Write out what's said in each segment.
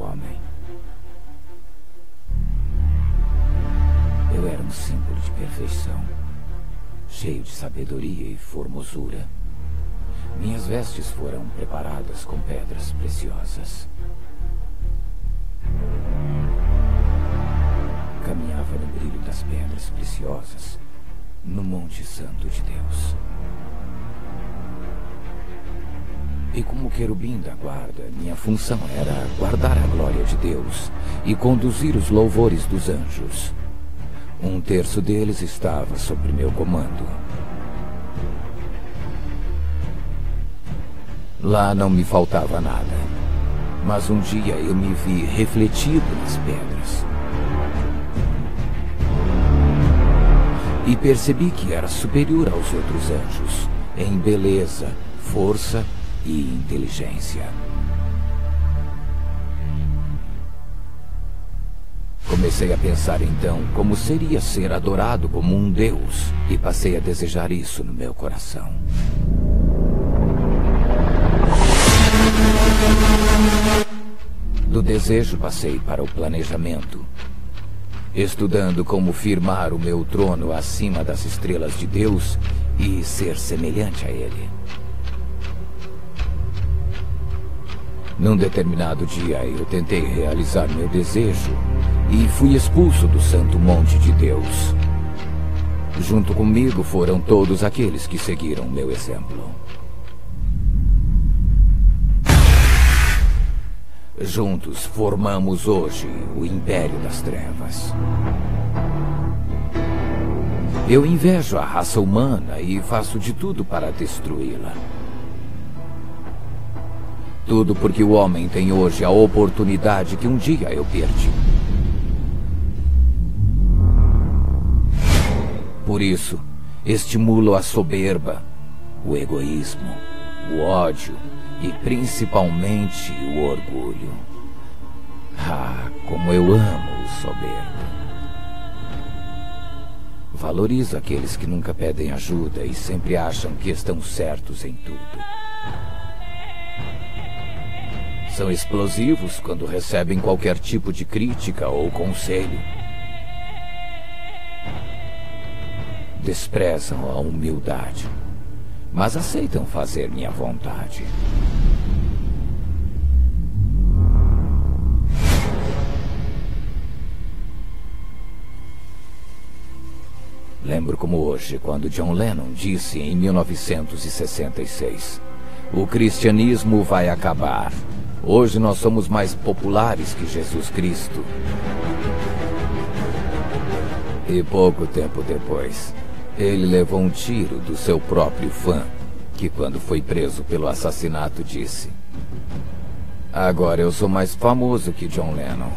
homem. Eu era um símbolo de perfeição, cheio de sabedoria e formosura. Minhas vestes foram preparadas com pedras preciosas. Caminhava no brilho das pedras preciosas, no Monte Santo de Deus. E como querubim da guarda, minha função era guardar a glória de Deus e conduzir os louvores dos anjos. 1/3 deles estava sob meu comando. Lá não me faltava nada, mas um dia eu me vi refletido nas pedras. E percebi que era superior aos outros anjos, em beleza, força e inteligência. Comecei a pensar então como seria ser adorado como um deus, e passei a desejar isso no meu coração. Do desejo passei para o planejamento, estudando como firmar o meu trono acima das estrelas de Deus e ser semelhante a Ele. Num determinado dia eu tentei realizar meu desejo e fui expulso do Santo Monte de Deus. Junto comigo foram todos aqueles que seguiram meu exemplo. Juntos formamos hoje o Império das Trevas. Eu invejo a raça humana e faço de tudo para destruí-la. Tudo porque o homem tem hoje a oportunidade que um dia eu perdi. Por isso, estimulo a soberba, o egoísmo, o ódio e principalmente o orgulho. Ah, como eu amo o soberbo. Valorizo aqueles que nunca pedem ajuda e sempre acham que estão certos em tudo. São explosivos quando recebem qualquer tipo de crítica ou conselho. Desprezam a humildade, mas aceitam fazer minha vontade. Lembro como hoje, quando John Lennon disse em 1966: "O cristianismo vai acabar. Hoje nós somos mais populares que Jesus Cristo." E pouco tempo depois, ele levou um tiro do seu próprio fã, que quando foi preso pelo assassinato disse: "Agora eu sou mais famoso que John Lennon."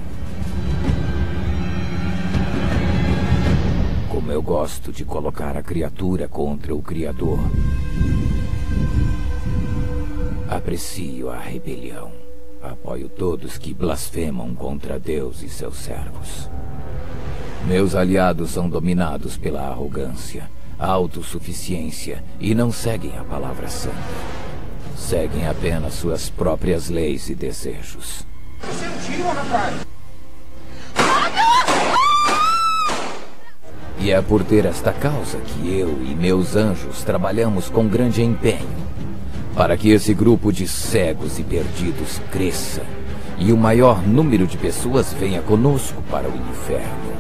Como eu gosto de colocar a criatura contra o Criador. Aprecio a rebelião. Apoio todos que blasfemam contra Deus e seus servos. Meus aliados são dominados pela arrogância, autossuficiência e não seguem a palavra santa. Seguem apenas suas próprias leis e desejos. Você não tira, rapaz! E é por ter esta causa que eu e meus anjos trabalhamos com grande empenho, para que esse grupo de cegos e perdidos cresça e o maior número de pessoas venha conosco para o inferno.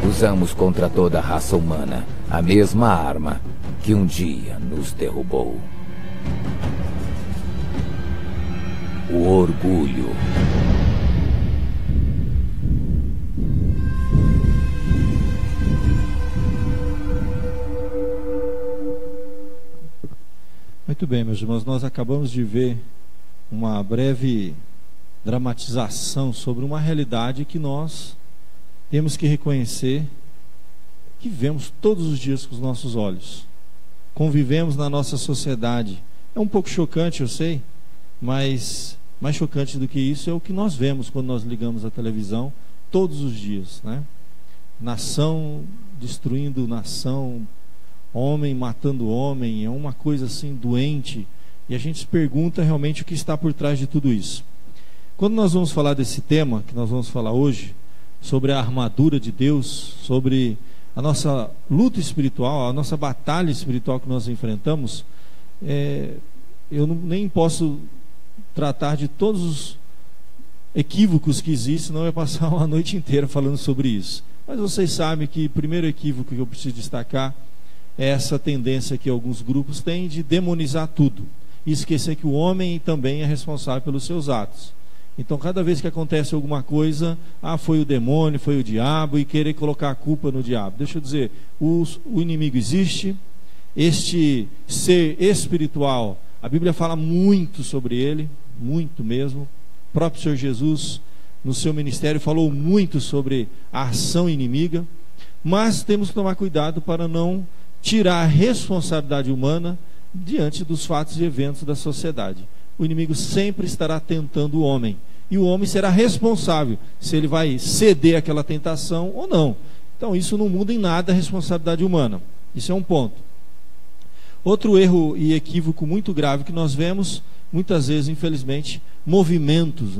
Usamos contra toda a raça humana a mesma arma que um dia nos derrubou: o orgulho. Muito bem, meus irmãos, nós acabamos de ver uma breve dramatização sobre uma realidade que nós temos que reconhecer que vemos todos os dias com os nossos olhos. Convivemos na nossa sociedade. É um pouco chocante, eu sei, mas mais chocante do que isso é o que nós vemos quando nós ligamos a televisão todos os dias, né? Nação destruindo nação, homem matando homem, é uma coisa assim doente, E a gente se pergunta realmente o que está por trás de tudo isso. Quando nós vamos falar desse tema, que nós vamos falar hoje, sobre a armadura de Deus, sobre a nossa luta espiritual, a nossa batalha espiritual que nós enfrentamos, eu nem posso tratar de todos os equívocos que existem, não é passar uma noite inteira falando sobre isso. Mas vocês sabem que o primeiro equívoco que eu preciso destacar é essa tendência que alguns grupos têm de demonizar tudo e esquecer que o homem também é responsável pelos seus atos. Então, cada vez que acontece alguma coisa, foi o demônio, foi o diabo, e querer colocar a culpa no diabo. Deixa eu dizer, o inimigo existe, este ser espiritual, a Bíblia fala muito sobre ele, muito mesmo. O próprio Senhor Jesus, no seu ministério, falou muito sobre a ação inimiga, mas temos que tomar cuidado para não tirar a responsabilidade humana diante dos fatos e eventos da sociedade. O inimigo sempre estará tentando o homem, e o homem será responsável se ele vai ceder àquela tentação ou não. Então isso não muda em nada a responsabilidade humana. Isso é um ponto. Outro erro e equívoco muito grave que nós vemos, muitas vezes, infelizmente, movimentos,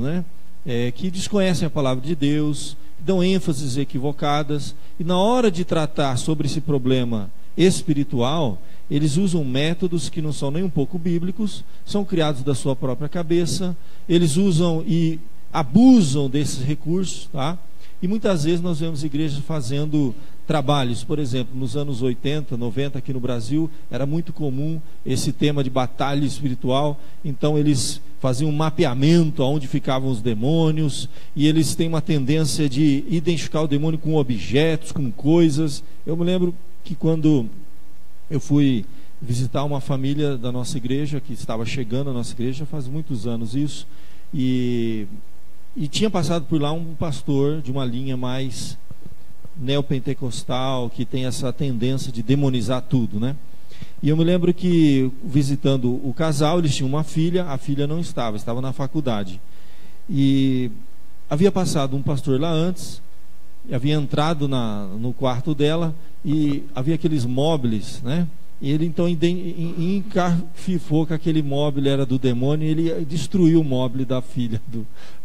que desconhecem a palavra de Deus, dão ênfases equivocadas, e na hora de tratar sobre esse problema espiritual, eles usam métodos que não são nem um pouco bíblicos, são criados da sua própria cabeça, eles usam e abusam desses recursos, tá? E muitas vezes nós vemos igrejas fazendo trabalhos, por exemplo, nos anos 80, 90 aqui no Brasil, era muito comum esse tema de batalha espiritual. Então eles faziam um mapeamento aonde ficavam os demônios, e eles têm uma tendência de identificar o demônio com objetos, com coisas. Eu me lembro que quando eu fui visitar uma família da nossa igreja, que estava chegando à nossa igreja, faz muitos anos isso, e tinha passado por lá um pastor de uma linha mais neopentecostal, que tem essa tendência de demonizar tudo, E eu me lembro que, visitando o casal, eles tinham uma filha, a filha não estava na faculdade, e havia passado um pastor lá antes, havia entrado no quarto dela, e havia aqueles móveis, E ele então encarfifou que aquele móvel era do demônio, e ele destruiu o móvel da filha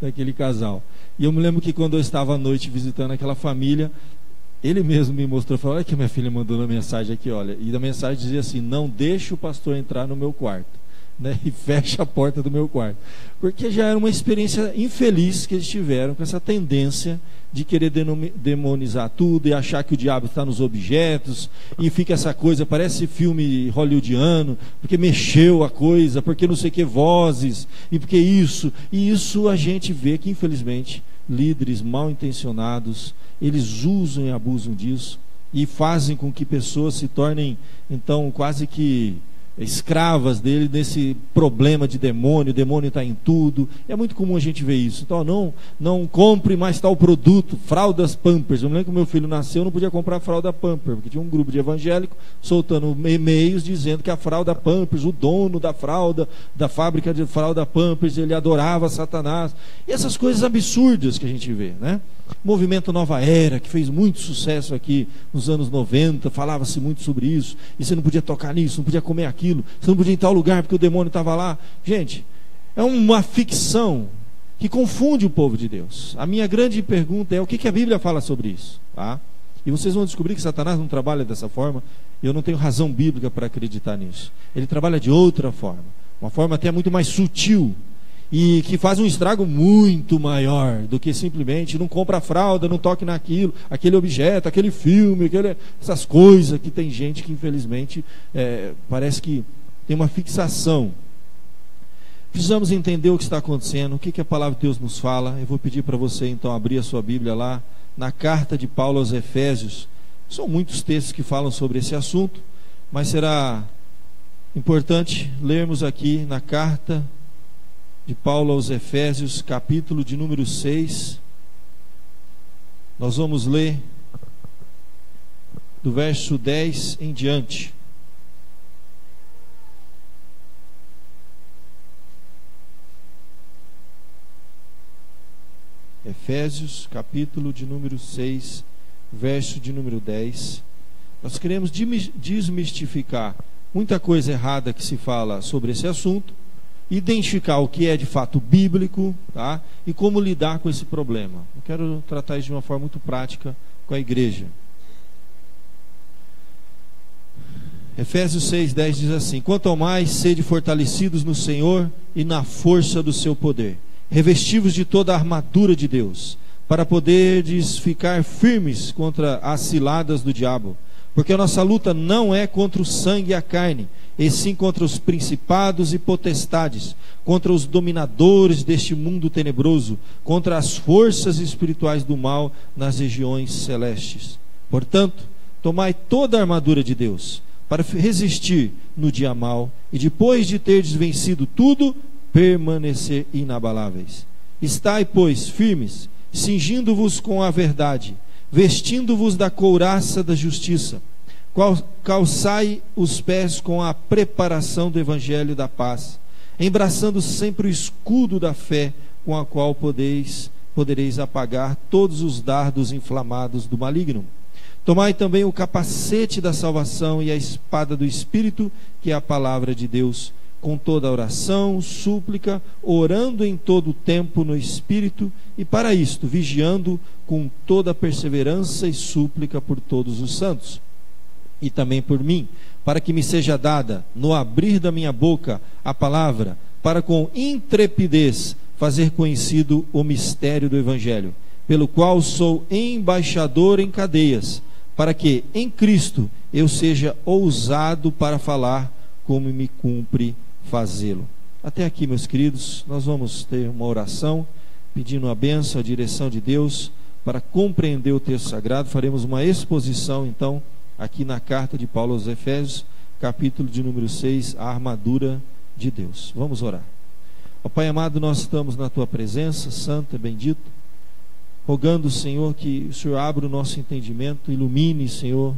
daquele casal. E eu me lembro que quando eu estava à noite visitando aquela família, ele mesmo me mostrou, falou: olha que minha filha mandou na mensagem aqui, olha. E a mensagem dizia assim: não deixe o pastor entrar no meu quarto, e fecha a porta do meu quarto. Porque já era uma experiência infeliz que eles tiveram com essa tendência de querer demonizar tudo e achar que o diabo está nos objetos, e fica essa coisa, parece filme hollywoodiano, porque mexeu a coisa, porque não sei que vozes, e porque isso. E isso a gente vê que, infelizmente, líderes mal intencionados, eles usam e abusam disso, e fazem com que pessoas se tornem, então, quase que escravas dele, nesse problema de demônio. O demônio está em tudo. É muito comum a gente ver isso. Então, não compre mais tal produto, fraldas Pampers. Eu me lembro que o meu filho nasceu, eu não podia comprar fralda Pampers, porque tinha um grupo de evangélicos soltando e-mails dizendo que a fralda Pampers, o dono da fralda, da fábrica de fralda Pampers, ele adorava Satanás. E essas coisas absurdas que a gente vê, Movimento Nova Era, que fez muito sucesso aqui nos anos 90, falava-se muito sobre isso, e você não podia tocar nisso, não podia comer aquilo, você não podia ir em tal lugar porque o demônio estava lá. Gente, é uma ficção que confunde o povo de Deus. A minha grande pergunta é: o que a Bíblia fala sobre isso? E vocês vão descobrir que Satanás não trabalha dessa forma. Eu não tenho razão bíblica para acreditar nisso. Ele trabalha de outra forma, uma forma até muito mais sutil, e que faz um estrago muito maior do que simplesmente não compra a fralda, não toque naquilo, aquele objeto, aquele filme, essas coisas que tem gente que, infelizmente, parece que tem uma fixação. Precisamos entender o que está acontecendo, o que a palavra de Deus nos fala. Eu vou pedir para você então abrir a sua Bíblia lá na carta de Paulo aos Efésios. São muitos textos que falam sobre esse assunto, mas será importante lermos aqui na carta de Paulo aos Efésios, capítulo de número 6. Nós vamos ler do verso 10 em diante. Efésios, capítulo de número 6, verso de número 10. Nós queremos desmistificar muita coisa errada que se fala sobre esse assunto, identificar o que é de fato bíblico, tá? E como lidar com esse problema. Eu quero tratar isso de uma forma muito prática com a igreja. Efésios 6:10 diz assim: quanto ao mais, sede fortalecidos no Senhor e na força do seu poder, revestivos de toda a armadura de Deus, para poderdes ficar firmes contra as ciladas do diabo. Porque a nossa luta não é contra o sangue e a carne, e sim contra os principados e potestades, contra os dominadores deste mundo tenebroso, contra as forças espirituais do mal nas regiões celestes. Portanto, tomai toda a armadura de Deus, para resistir no dia mau, e depois de terdes vencido tudo, permanecer inabaláveis. Estai, pois, firmes, cingindo-vos com a verdade, vestindo-vos da couraça da justiça, calçai os pés com a preparação do evangelho da paz, embraçando sempre o escudo da fé, com a qual podereis apagar todos os dardos inflamados do maligno. Tomai também o capacete da salvação e a espada do Espírito, que é a palavra de Deus, com toda oração, súplica, orando em todo o tempo no Espírito, e para isto, vigiando com toda perseverança e súplica por todos os santos, e também por mim, para que me seja dada, no abrir da minha boca, a palavra, para com intrepidez fazer conhecido o mistério do Evangelho, pelo qual sou embaixador em cadeias, para que em Cristo eu seja ousado para falar como me cumpre fazê-lo. Até aqui, meus queridos, nós vamos ter uma oração pedindo a bênção, a direção de Deus para compreender o texto sagrado. Faremos uma exposição então aqui na carta de Paulo aos Efésios, capítulo de número 6, a armadura de Deus. Vamos orar. Ó Pai amado, nós estamos na tua presença, santo e bendito, rogando, Senhor, que o Senhor abra o nosso entendimento, ilumine, Senhor,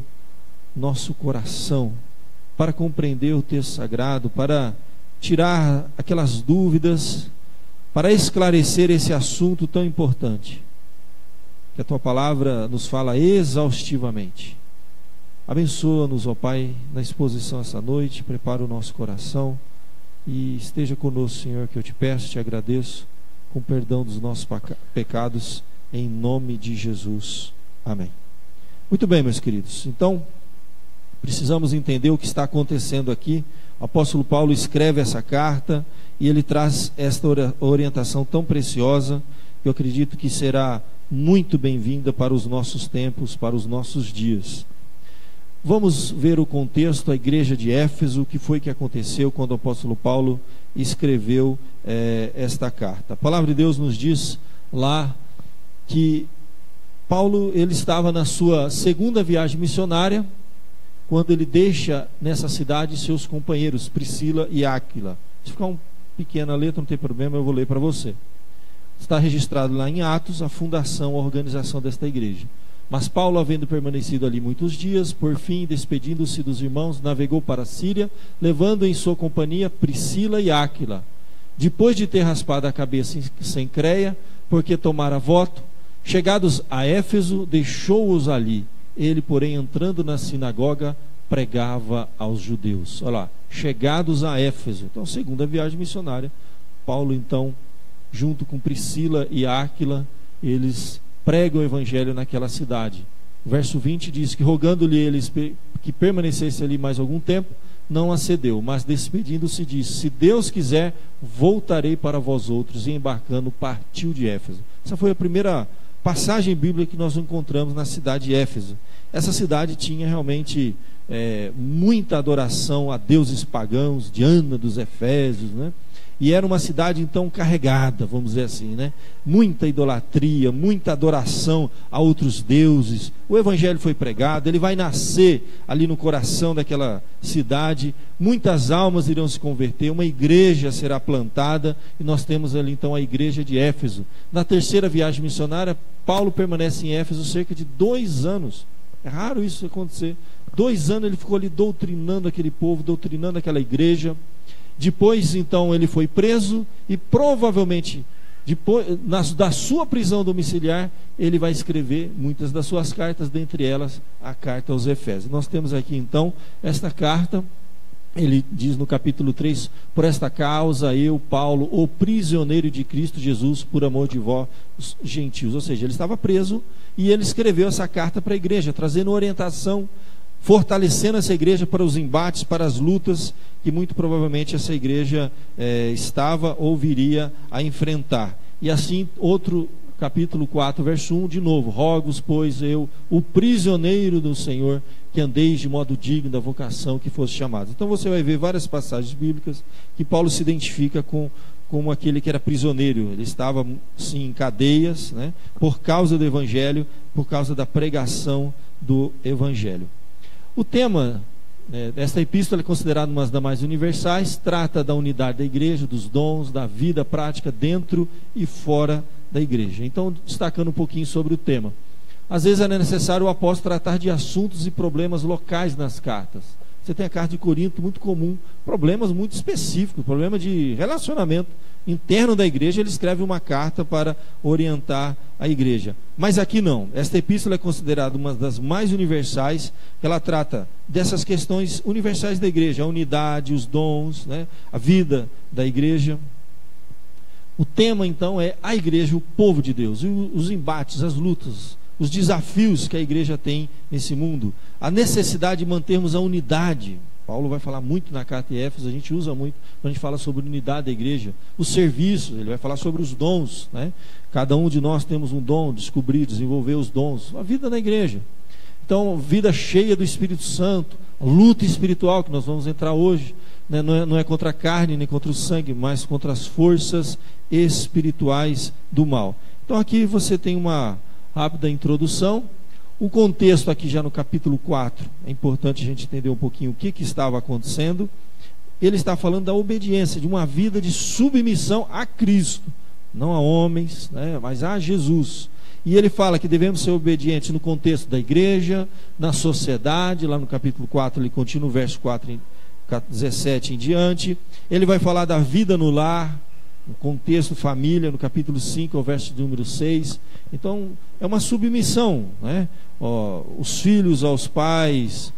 nosso coração, para compreender o texto sagrado, para tirar aquelas dúvidas, para esclarecer esse assunto tão importante, que a tua palavra nos fala exaustivamente. Abençoa-nos, ó Pai, na exposição essa noite, prepara o nosso coração e esteja conosco, Senhor, que eu te peço, te agradeço, com perdão dos nossos pecados, em nome de Jesus. Amém. Muito bem, meus queridos. Então, precisamos entender o que está acontecendo aqui. O apóstolo Paulo escreve essa carta e ele traz esta orientação tão preciosa, que eu acredito que será muito bem-vinda para os nossos tempos, para os nossos dias. Vamos ver o contexto, a igreja de Éfeso, o que foi que aconteceu quando o apóstolo Paulo escreveu esta carta. A palavra de Deus nos diz lá que Paulo ele estava na sua segunda viagem missionária, quando ele deixa nessa cidade seus companheiros Priscila e Áquila. Se ficar uma pequena letra, não tem problema, eu vou ler para você. Está registrado lá em Atos a fundação, a organização desta igreja. Mas Paulo, havendo permanecido ali muitos dias, por fim, despedindo-se dos irmãos, navegou para a Síria, levando em sua companhia Priscila e Áquila. Depois de ter raspado a cabeça em Cencreia, porque tomara voto, chegados a Éfeso, deixou-os ali. Ele, porém, entrando na sinagoga, pregava aos judeus. Olha lá, chegados a Éfeso. Então, segunda viagem missionária. Paulo, então, junto com Priscila e Áquila, eles pregam o evangelho naquela cidade. O verso 20 diz que, rogando-lhe eles que permanecesse ali mais algum tempo, não acedeu, mas despedindo-se disse: se Deus quiser, voltarei para vós outros. E embarcando, partiu de Éfeso. Essa foi a primeira passagem bíblica que nós encontramos na cidade de Éfeso. Essa cidade tinha realmente muita adoração a deuses pagãos, Diana dos Efésios, né? E era uma cidade então carregada, vamos dizer assim, né? Muita idolatria, muita adoração a outros deuses. O evangelho foi pregado, ele vai nascer ali no coração daquela cidade. Muitas almas irão se converter, uma igreja será plantada, e nós temos ali então a igreja de Éfeso. Na terceira viagem missionária, Paulo permanece em Éfeso cerca de 2 anos. É raro isso acontecer. 2 anos ele ficou ali doutrinando aquele povo, doutrinando aquela igreja. Depois, então, ele foi preso e provavelmente, depois, da sua prisão domiciliar, ele vai escrever muitas das suas cartas, dentre elas a carta aos Efésios. Nós temos aqui, então, esta carta ele diz no capítulo 3: por esta causa eu, Paulo, o prisioneiro de Cristo Jesus, por amor de vós, os gentios. Ou seja, ele estava preso e ele escreveu essa carta para a igreja, trazendo orientação, fortalecendo essa igreja para os embates, para as lutas que muito provavelmente essa igreja estava ou viria a enfrentar. E assim, outro capítulo 4, verso 1, de novo: rogo-vos, pois eu, o prisioneiro do Senhor, que andeis de modo digno da vocação que fosse chamado. Então você vai ver várias passagens bíblicas que Paulo se identifica como aquele que era prisioneiro. Ele estava sim em cadeias, né, por causa do evangelho, por causa da pregação do evangelho. O tema desta epístola é considerado uma das mais universais, trata da unidade da igreja, dos dons, da vida prática dentro e fora da igreja. Então, destacando um pouquinho sobre o tema. Às vezes era necessário o apóstolo tratar de assuntos e problemas locais nas cartas. Você tem a carta de Corinto, muito comum, problemas muito específicos, problema de relacionamento interno da igreja. Ele escreve uma carta para orientar a igreja. Mas aqui não. Esta epístola é considerada uma das mais universais. Ela trata dessas questões universais da igreja: a unidade, os dons, né, a vida da igreja. O tema então é a igreja, o povo de Deus, os embates, as lutas, os desafios que a igreja tem nesse mundo, a necessidade de mantermos a unidade. Paulo vai falar muito na carta de Éfeso, a gente usa muito quando a gente fala sobre a unidade da igreja. Os serviços, ele vai falar sobre os dons, né? Cada um de nós temos um dom, descobrir, desenvolver os dons, a vida na igreja. Então, vida cheia do Espírito Santo, a luta espiritual que nós vamos entrar hoje, né? Não é contra a carne nem contra o sangue, mas contra as forças espirituais do mal. Então aqui você tem uma rápida introdução. O contexto aqui já no capítulo 4, é importante a gente entender um pouquinho o que estava acontecendo. Ele está falando da obediência, de uma vida de submissão a Cristo, não a homens, né, mas a Jesus. E ele fala que devemos ser obedientes no contexto da igreja, na sociedade. Lá no capítulo 4 ele continua o verso 4, 17 em diante. Ele vai falar da vida no lar, no contexto família, no capítulo 5, ao verso de número 6. Então, é uma submissão, né? Os filhos aos pais,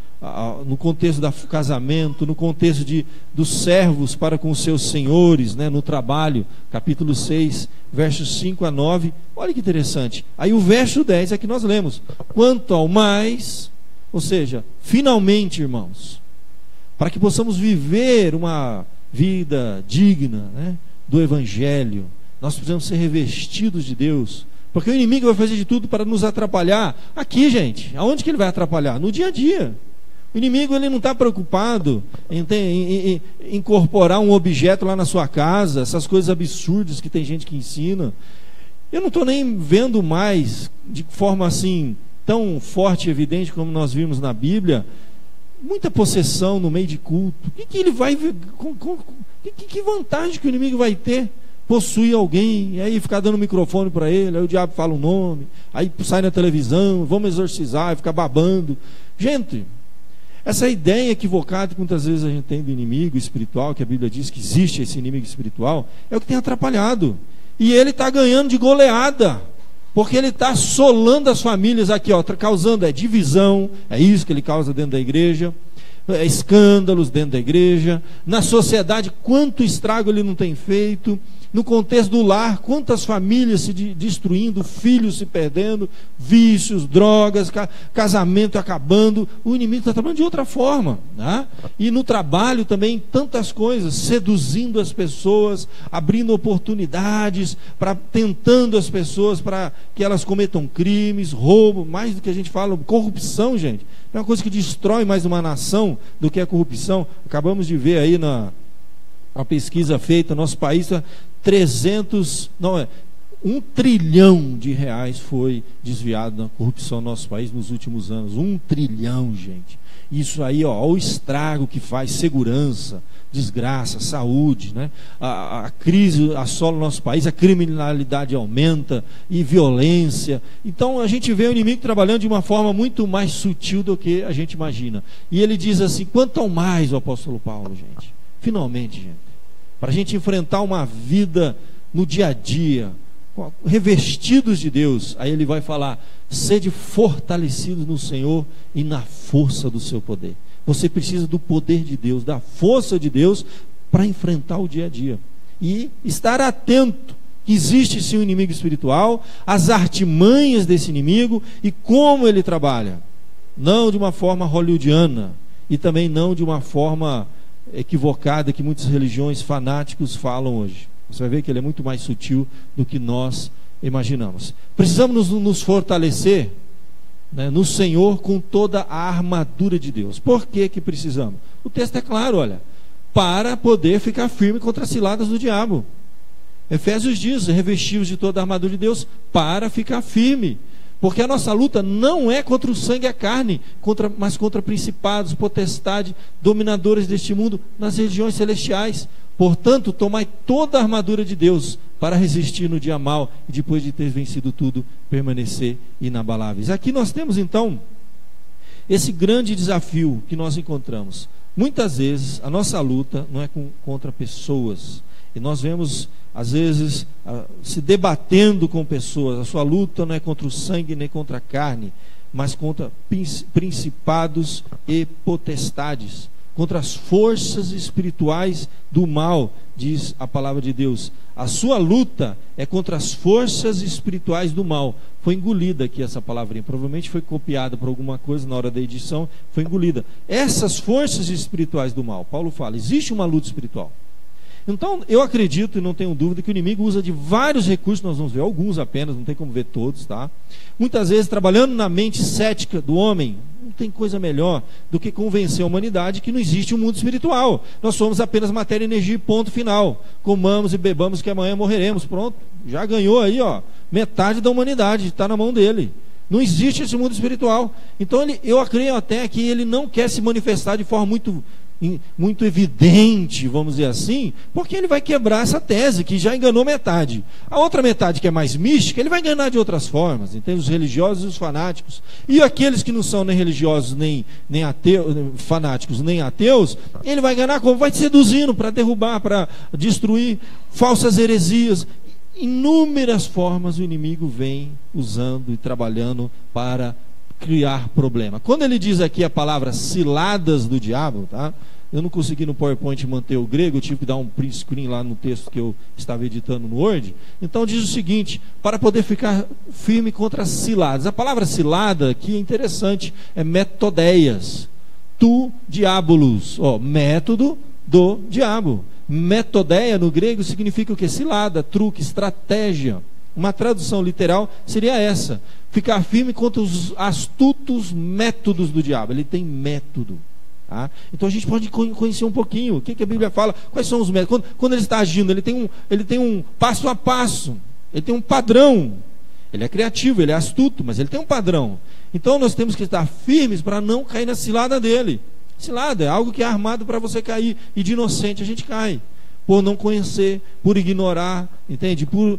no contexto do casamento, no contexto dos servos para com os seus senhores, né? No trabalho, capítulo 6, versos 5 a 9. Olha que interessante. Aí o verso 10 é que nós lemos: quanto ao mais, ou seja, finalmente, irmãos, para que possamos viver uma vida digna, né, do evangelho, nós precisamos ser revestidos de Deus, porque o inimigo vai fazer de tudo para nos atrapalhar. Aqui, gente, aonde que ele vai atrapalhar? No dia a dia. O inimigo, ele não está preocupado em incorporar um objeto lá na sua casa, essas coisas absurdas que tem gente que ensina. Eu não estou nem vendo mais de forma assim tão forte e evidente como nós vimos na Bíblia, muita possessão no meio de culto. Que ele vai ver? Que vantagem que o inimigo vai ter? Possuir alguém, e aí ficar dando microfone para ele, aí o diabo fala o nome, aí sai na televisão, vamos exorcizar, e ficar babando. Gente, essa ideia equivocada que muitas vezes a gente tem do inimigo espiritual, que a Bíblia diz que existe esse inimigo espiritual, é o que tem atrapalhado. E ele está ganhando de goleada, porque ele está assolando as famílias aqui, ó, causando divisão. É isso que ele causa dentro da igreja, escândalos dentro da igreja, na sociedade, quanto estrago ele não tem feito, no contexto do lar, quantas famílias se destruindo, filhos se perdendo, vícios, drogas, casamento acabando. O inimigo está trabalhando de outra forma, né? E no trabalho também, tantas coisas, seduzindo as pessoas, abrindo oportunidades, tentando as pessoas para que elas cometam crimes, roubo, mais do que a gente fala, corrupção, gente. É uma coisa que destrói mais uma nação do que a corrupção. Acabamos de ver aí uma pesquisa feita, nosso país, 1 trilhão de reais foi desviado na corrupção no nosso país nos últimos anos. 1 trilhão, gente. Isso aí, ó, o estrago que faz, segurança, desgraça, saúde, né? A crise assola o nosso país, a criminalidade aumenta e violência. Então a gente vê o inimigo trabalhando de uma forma muito mais sutil do que a gente imagina. E ele diz assim: quanto ao mais, o apóstolo Paulo, gente, finalmente, gente, para a gente enfrentar uma vida no dia a dia, revestidos de Deus. Aí ele vai falar: sede fortalecidos no Senhor e na força do seu poder. Você precisa do poder de Deus, da força de Deus para enfrentar o dia a dia. E estar atento que existe sim um inimigo espiritual, as artimanhas desse inimigo e como ele trabalha. Não de uma forma hollywoodiana e também não de uma forma equivocada que muitas religiões fanáticos falam hoje. Você vai ver que ele é muito mais sutil do que nós imaginamos. Precisamos nos fortalecer, né, no Senhor com toda a armadura de Deus. Por que que precisamos? O texto é claro, olha, para poder ficar firme contra as ciladas do diabo. Efésios diz, revestivos de toda a armadura de Deus para ficar firme. Porque a nossa luta não é contra o sangue e a carne, mas contra principados, potestades, dominadores deste mundo nas regiões celestiais. Portanto, tomai toda a armadura de Deus para resistir no dia mau e depois de ter vencido tudo, permanecer inabaláveis. Aqui nós temos então esse grande desafio que nós encontramos. Muitas vezes a nossa luta não é contra pessoas. E nós vemos, às vezes, se debatendo com pessoas. A sua luta não é contra o sangue nem contra a carne, mas contra principados e potestades, contra as forças espirituais do mal, diz a palavra de Deus. A sua luta é contra as forças espirituais do mal. Foi engolida aqui essa palavrinha, provavelmente foi copiada por alguma coisa na hora da edição, foi engolida. Essas forças espirituais do mal, Paulo fala, existe uma luta espiritual. Então, eu acredito e não tenho dúvida que o inimigo usa de vários recursos, nós vamos ver alguns apenas, não tem como ver todos, tá? Muitas vezes, trabalhando na mente cética do homem, não tem coisa melhor do que convencer a humanidade que não existe um mundo espiritual. Nós somos apenas matéria, energia e ponto final. Comamos e bebamos que amanhã morreremos. Pronto, já ganhou aí, ó, metade da humanidade, está na mão dele. Não existe esse mundo espiritual. Então, eu acredito até que ele não quer se manifestar de forma muito evidente, vamos dizer assim, porque ele vai quebrar essa tese que já enganou metade. A outra metade, que é mais mística, ele vai enganar de outras formas, entende? Os religiosos e os fanáticos. E aqueles que não são nem religiosos, nem ateus, fanáticos, nem ateus, ele vai enganar como? Vai te seduzindo para derrubar, para destruir falsas heresias. Inúmeras formas o inimigo vem usando e trabalhando para criar problema. Quando ele diz aqui a palavra ciladas do diabo, tá? Eu não consegui no PowerPoint manter o grego, eu tive que dar um print screen lá no texto que eu estava editando no Word. Então diz o seguinte, para poder ficar firme contra as ciladas. A palavra cilada aqui é interessante, é metodeias, tu diabolos, ó, método do diabo. Metodeia no grego significa o que? Cilada, truque, estratégia. Uma tradução literal seria essa: ficar firme contra os astutos métodos do diabo. Ele tem método, tá? Então a gente pode conhecer um pouquinho o que a Bíblia fala, quais são os métodos. Quando ele está agindo, ele tem um passo a passo, ele tem um padrão. Ele é criativo, ele é astuto, mas ele tem um padrão. Então nós temos que estar firmes para não cair na cilada dele. Cilada é algo que é armado para você cair, e de inocente a gente cai por não conhecer, por ignorar, entende? Por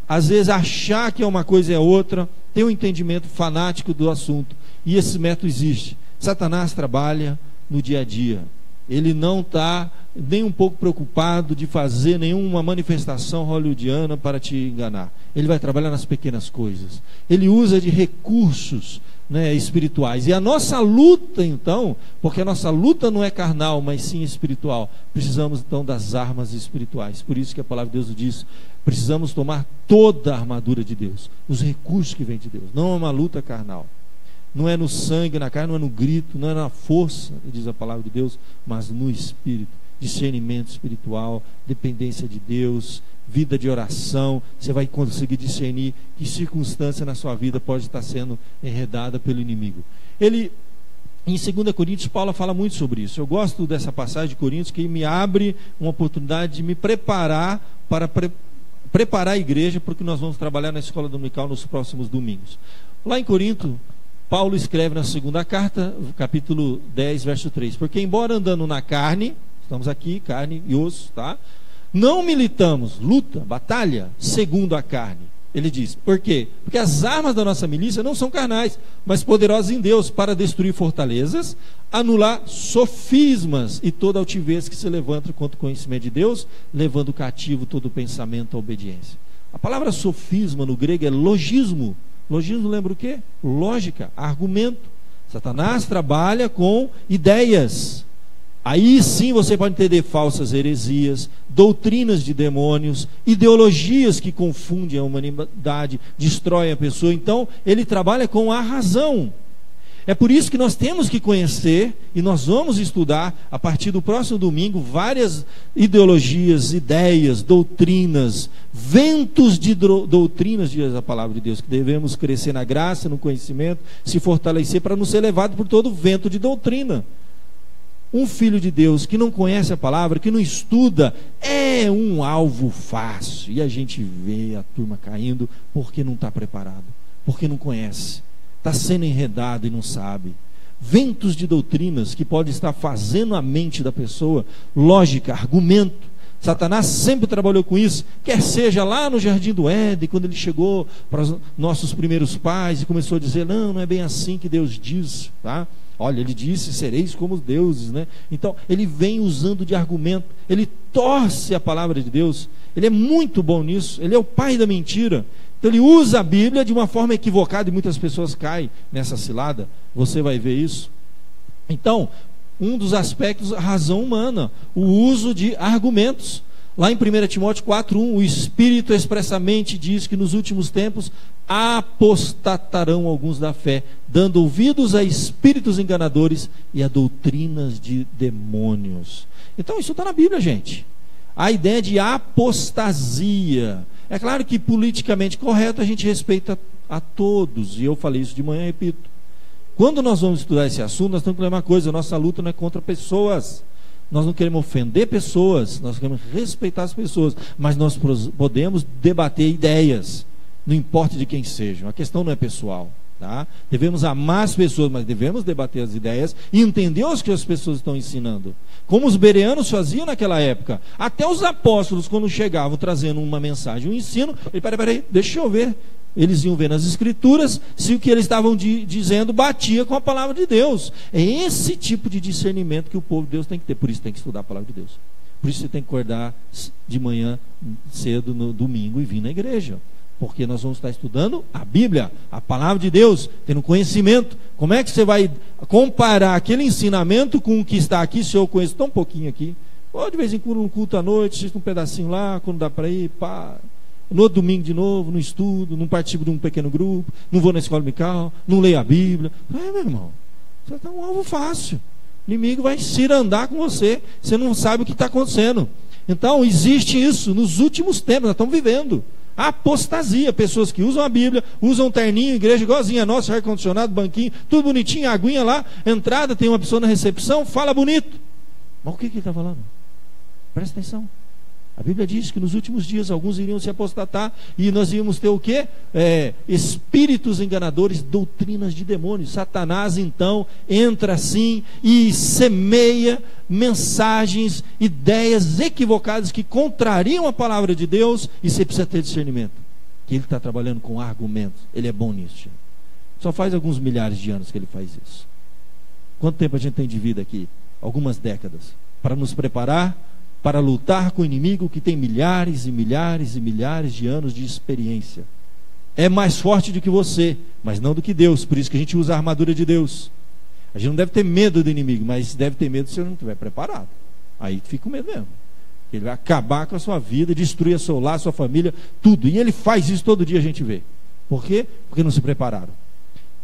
às vezes achar que é uma coisa e é outra, ter um entendimento fanático do assunto. E esse método existe. Satanás trabalha no dia a dia. Ele não está nem um pouco preocupado de fazer nenhuma manifestação hollywoodiana para te enganar. Ele vai trabalhar nas pequenas coisas. Ele usa de recursos, né, espirituais. E a nossa luta, então, porque a nossa luta não é carnal, mas sim espiritual, precisamos então das armas espirituais. Por isso que a palavra de Deus diz, precisamos tomar toda a armadura de Deus, os recursos que vêm de Deus. Não é uma luta carnal, não é no sangue, na carne, não é no grito, não é na força, diz a palavra de Deus, mas no espírito. Discernimento espiritual, dependência de Deus, vida de oração. Você vai conseguir discernir que circunstância na sua vida pode estar sendo enredada pelo inimigo. Ele, em 2 Coríntios, Paulo fala muito sobre isso. Eu gosto dessa passagem de Coríntios, que me abre uma oportunidade de me preparar para preparar a igreja, porque nós vamos trabalhar na escola dominical nos próximos domingos. Lá em Corinto, Paulo escreve na segunda carta, capítulo 10, verso 3: porque embora andando na carne, estamos aqui, carne e osso, tá? Não militamos, luta, batalha, segundo a carne. Ele diz, por quê? Porque as armas da nossa milícia não são carnais, mas poderosas em Deus, para destruir fortalezas, anular sofismas e toda altivez que se levanta contra o conhecimento de Deus, levando cativo todo pensamento à obediência. A palavra sofisma no grego é logismo. Logismo lembra o quê? Lógica, argumento. Satanás trabalha com ideias. Aí sim você pode entender falsas heresias, doutrinas de demônios, ideologias que confundem a humanidade, destroem a pessoa. Então ele trabalha com a razão. É por isso que nós temos que conhecer, e nós vamos estudar a partir do próximo domingo várias ideologias, ideias, doutrinas, ventos de doutrinas, diz a palavra de Deus, que devemos crescer na graça, no conhecimento, se fortalecer para não ser levado por todo vento de doutrina. Um filho de Deus que não conhece a palavra, que não estuda, é um alvo fácil. E a gente vê a turma caindo porque não está preparado, porque não conhece. Está sendo enredado e não sabe. Ventos de doutrinas que podem estar fazendo a mente da pessoa, lógica, argumento. Satanás sempre trabalhou com isso, quer seja lá no Jardim do Éden, quando ele chegou para os nossos primeiros pais e começou a dizer, não é bem assim que Deus diz, tá? Olha, ele disse, sereis como os deuses, né? Então, ele vem usando de argumento, ele torce a palavra de Deus, ele é muito bom nisso, ele é o pai da mentira. Então ele usa a Bíblia de uma forma equivocada e muitas pessoas caem nessa cilada. Você vai ver isso. Então, um dos aspectos, a razão humana, o uso de argumentos. Lá em 1 Timóteo 4:1, o Espírito expressamente diz que nos últimos tempos apostatarão alguns da fé, dando ouvidos a espíritos enganadores e a doutrinas de demônios. Então isso está na Bíblia, gente. A ideia de apostasia. É claro que politicamente correto a gente respeita a todos, e eu falei isso de manhã, repito. Quando nós vamos estudar esse assunto, nós temos que lembrar uma coisa, a nossa luta não é contra pessoas. Nós não queremos ofender pessoas, nós queremos respeitar as pessoas, mas nós podemos debater ideias, não importa de quem sejam, a questão não é pessoal. Tá? Devemos amar as pessoas, mas devemos debater as ideias e entender o que as pessoas estão ensinando. Como os bereanos faziam naquela época. Até os apóstolos, quando chegavam trazendo uma mensagem, um ensino, peraí, deixa eu ver. Eles iam ver nas escrituras se o que eles estavam dizendo batia com a palavra de Deus. É esse tipo de discernimento que o povo de Deus tem que ter. Por isso tem que estudar a palavra de Deus. Por isso você tem que acordar de manhã cedo no domingo e vir na igreja. Porque nós vamos estar estudando a Bíblia, a palavra de Deus, tendo conhecimento. Como é que você vai comparar aquele ensinamento com o que está aqui, se eu conheço tão pouquinho aqui? Ou de vez em quando, no culto à noite, assisto um pedacinho lá, quando dá para ir, pá. No outro domingo de novo, não estudo, não participo de um pequeno grupo, não vou na escola dominical, não leio a Bíblia. Meu irmão, você está um alvo fácil. O inimigo vai cirandar com você, você não sabe o que está acontecendo. Então, existe isso nos últimos tempos, nós estamos vivendo. Apostasia, pessoas que usam a Bíblia, usam um terninho, igreja igualzinha a nossa, ar-condicionado, banquinho, tudo bonitinho, aguinha lá, entrada, tem uma pessoa na recepção, fala bonito. Mas o que ele está falando? Presta atenção. A Bíblia diz que nos últimos dias alguns iriam se apostatar e nós íamos ter o quê? Espíritos enganadores, doutrinas de demônios. Satanás então entra assim e semeia mensagens, ideias equivocadas que contrariam a palavra de Deus, e você precisa ter discernimento. Que ele está trabalhando com argumentos, ele é bom nisso. Gente. Só faz alguns milhares de anos que ele faz isso. Quanto tempo a gente tem de vida aqui? Algumas décadas. Para nos preparar para lutar com o inimigo que tem milhares e milhares e milhares de anos de experiência. É mais forte do que você, mas não do que Deus. Por isso que a gente usa a armadura de Deus. A gente não deve ter medo do inimigo, mas deve ter medo se você não estiver preparado. Aí fica com medo mesmo. Ele vai acabar com a sua vida, destruir a seu lar, a sua família, tudo. E ele faz isso todo dia, a gente vê. Por quê? Porque não se prepararam.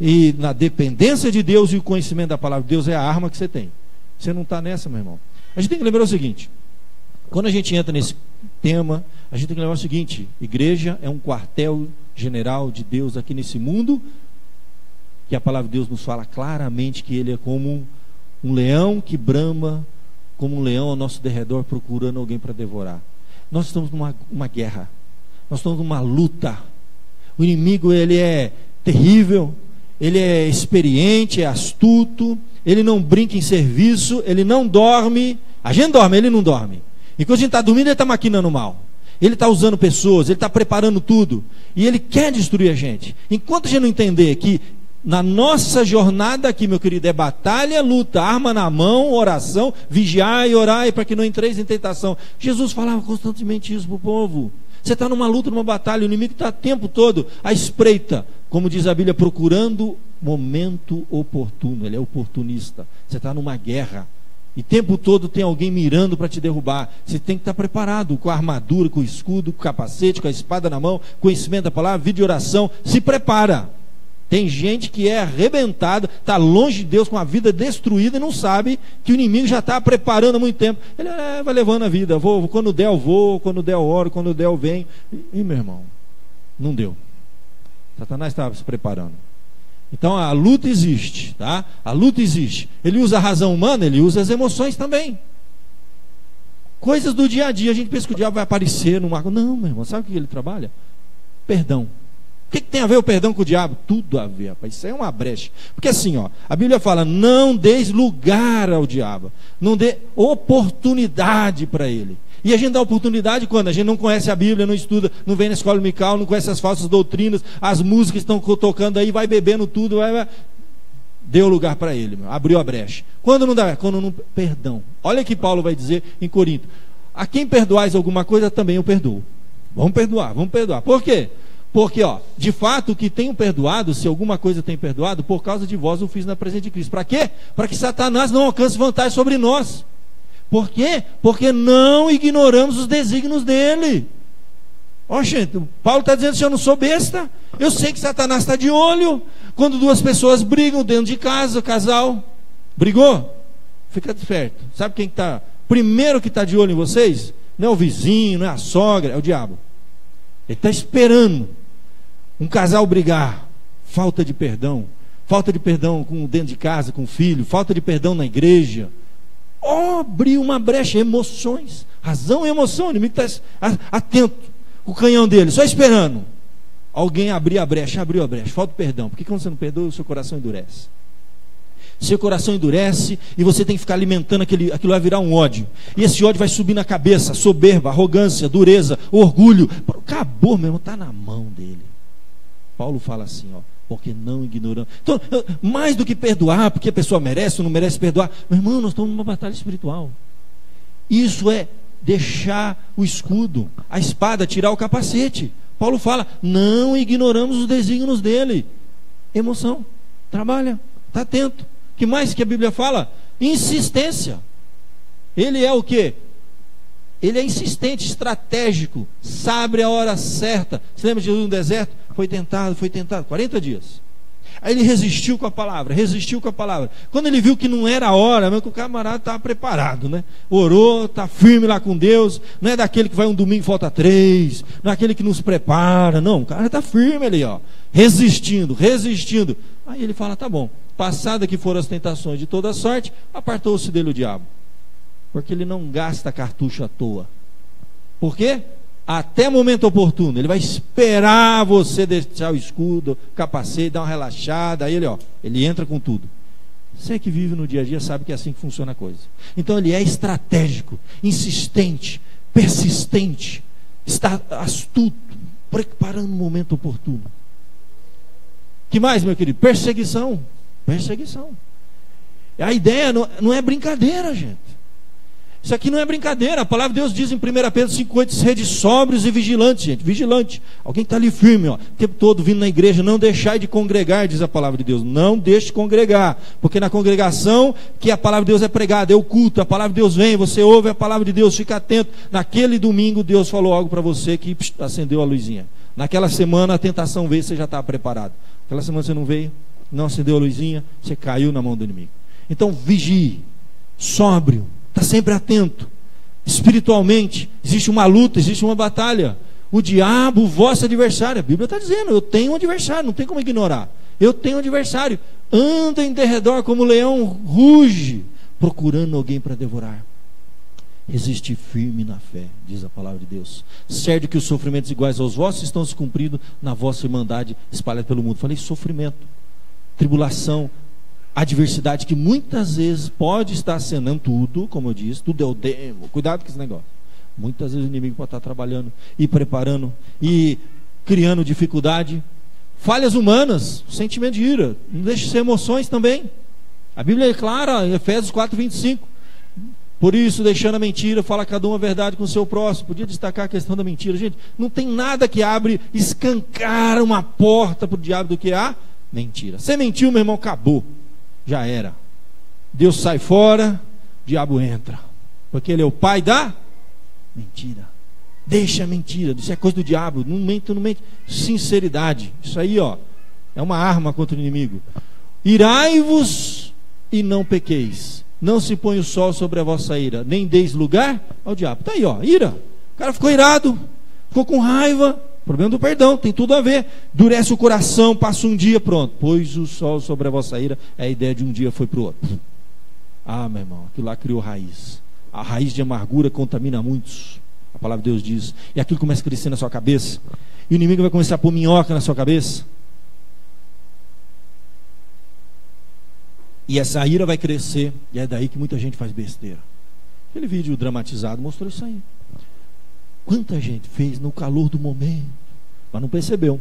E na dependência de Deus e o conhecimento da palavra de Deus é a arma que você tem. Você não está nessa, meu irmão. A gente tem que lembrar o seguinte: quando a gente entra nesse tema, a gente tem que lembrar o seguinte: igreja é um quartel general de Deus aqui nesse mundo, que a palavra de Deus nos fala claramente que ele é como um leão que brama, como um leão ao nosso derredor procurando alguém para devorar. Nós estamos numa guerra, nós estamos numa luta. O inimigo, ele é terrível, ele é experiente, é astuto, ele não brinca em serviço, ele não dorme. A gente dorme, ele não dorme. Enquanto a gente está dormindo, ele está maquinando mal. Ele está usando pessoas, ele está preparando tudo. E ele quer destruir a gente. Enquanto a gente não entender que na nossa jornada aqui, meu querido, é batalha, luta, arma na mão, oração, vigiar e orar para que não entreis em tentação. Jesus falava constantemente isso para o povo. Você está numa luta, numa batalha, o inimigo está o tempo todo à espreita, como diz a Bíblia, procurando momento oportuno. Ele é oportunista. Você está numa guerra e o tempo todo tem alguém mirando para te derrubar. Você tem que estar preparado com a armadura, com o escudo, com o capacete, com a espada na mão, conhecimento da palavra, vida de oração. Se prepara. Tem gente que é arrebentada, está longe de Deus, com a vida destruída e não sabe que o inimigo já está preparando há muito tempo. Ele vai levando a vida. Quando der eu vou, quando der eu oro, quando der eu venho. E meu irmão, não deu. Satanás estava se preparando. Então a luta existe, tá? A luta existe. Ele usa a razão humana, ele usa as emoções também. Coisas do dia a dia, a gente pensa que o diabo vai aparecer numa... Não, meu irmão, sabe o que ele trabalha? Perdão. O que tem a ver o perdão com o diabo? Tudo a ver, rapaz. Isso é uma brecha. Porque assim, ó, a Bíblia fala: não deis lugar ao diabo, não dê oportunidade para ele. E a gente dá oportunidade quando a gente não conhece a Bíblia, não estuda, não vem na escola dominical, não conhece as falsas doutrinas, as músicas estão tocando aí, vai bebendo tudo, vai. Deu lugar para ele, meu. Abriu a brecha. Quando não dá? Quando não. Perdão. Olha o que Paulo vai dizer em Corinto: a quem perdoais alguma coisa, também eu perdoo. Vamos perdoar, vamos perdoar. Por quê? Porque, ó, de fato, o que tenho perdoado, se alguma coisa tem perdoado, por causa de vós o fiz na presença de Cristo. Para quê? Para que Satanás não alcance vantagem sobre nós. Por quê? Porque não ignoramos os desígnios dele. Ó, gente, Paulo está dizendo assim: eu não sou besta. Eu sei que Satanás está de olho. Quando duas pessoas brigam dentro de casa, casal, brigou? Fica esperto. Sabe quem está? Primeiro que está de olho em vocês? Não é o vizinho, não é a sogra, é o diabo. Ele está esperando um casal brigar. Falta de perdão dentro de casa, com o filho, falta de perdão na igreja. Abriu uma brecha, emoções, razão e emoção. O inimigo está atento, o canhão dele, só esperando alguém abrir a brecha. Abriu a brecha, falta de perdão. Porque quando você não perdoa, o seu coração endurece. Seu coração endurece e você tem que ficar alimentando aquilo vai virar um ódio. E esse ódio vai subir na cabeça: soberba, arrogância, dureza, orgulho. Acabou, meu irmão, está na mão dele. Paulo fala assim, ó: porque não ignoramos. Então, mais do que perdoar, porque a pessoa merece ou não merece perdoar, meu irmão, nós estamos numa batalha espiritual. Isso é deixar o escudo, a espada, tirar o capacete. Paulo fala: não ignoramos os desígnios dele. Emoção, trabalha, está atento. Que mais que a Bíblia fala? Insistência. Ele é o quê? Ele é insistente, estratégico, sabe a hora certa. Você lembra de Jesus no deserto? Foi tentado, 40 dias. Aí ele resistiu com a palavra. Quando ele viu que não era a hora, mas que o camarada estava preparado, né? Orou, está firme lá com Deus. Não é daquele que vai um domingo e falta 3. Não é aquele que nos prepara. Não, o cara está firme ali, ó. Resistindo. Aí ele fala: tá bom. Passada que foram as tentações de toda sorte, apartou-se dele o diabo. Porque ele não gasta cartucho à toa. Por quê? Até momento oportuno. Ele vai esperar você deixar o escudo, capacete, dar uma relaxada. Aí ele entra com tudo. Você que vive no dia a dia sabe que é assim que funciona a coisa. Então ele é estratégico, insistente, persistente, está astuto, preparando o momento oportuno. Que mais, meu querido? Perseguição. A ideia não é brincadeira, gente. Isso aqui não é brincadeira. A palavra de Deus diz em 1 Pedro 5,8: sede sóbrios e vigilantes, gente. Vigilante. Alguém que está ali firme, ó, o tempo todo vindo na igreja. Não deixai de congregar, diz a palavra de Deus. Não deixe de congregar. Porque na congregação que a palavra de Deus é pregada, é o culto, a palavra de Deus vem, você ouve a palavra de Deus, fica atento. Naquele domingo Deus falou algo para você que acendeu a luzinha. Naquela semana a tentação veio, você já estava preparado. Aquela semana você não veio, não acendeu a luzinha, você caiu na mão do inimigo. Então vigie, sóbrio, está sempre atento. Espiritualmente existe uma luta, existe uma batalha. O diabo, o vosso adversário, a Bíblia está dizendo: eu tenho um adversário, não tem como ignorar. Eu tenho um adversário, anda em derredor como leão, ruge, procurando alguém para devorar. Resistir firme na fé, diz a palavra de Deus. Certo que os sofrimentos iguais aos vossos estão se cumprindo na vossa irmandade espalhada pelo mundo. Falei sofrimento, tribulação, adversidade, que muitas vezes pode estar acenando tudo, como eu disse, tudo é o demo. Cuidado com esse negócio. Muitas vezes o inimigo pode estar trabalhando e preparando e criando dificuldade. Falhas humanas, sentimento de ira, não deixe de ser emoções também. A Bíblia é clara, em Efésios 4:25. Por isso, deixando a mentira, fala cada um a verdade com o seu próximo. Podia destacar a questão da mentira. Gente, não tem nada que abre, escancara uma porta para o diabo do que a mentira. Você mentiu, meu irmão, acabou. Já era. Deus sai fora, o diabo entra. Porque ele é o pai da mentira. Deixa a mentira, isso é coisa do diabo. Não mente, não mente. Sinceridade, isso aí, ó, é uma arma contra o inimigo. Irai-vos e não pequeis. Não se põe o sol sobre a vossa ira, nem deis lugar ao diabo. Está aí, ó, ira. O cara ficou irado, ficou com raiva. Problema do perdão, tem tudo a ver. Endurece o coração, passa um dia, pronto. Pôs o sol sobre a vossa ira, a ideia de um dia foi para o outro. Ah, meu irmão, aquilo lá criou raiz. A raiz de amargura contamina muitos. A palavra de Deus diz. E aquilo começa a crescer na sua cabeça. E o inimigo vai começar a pôr minhoca na sua cabeça. E essa ira vai crescer. E é daí que muita gente faz besteira. Aquele vídeo dramatizado mostrou isso aí. Quanta gente fez no calor do momento, mas não percebeu.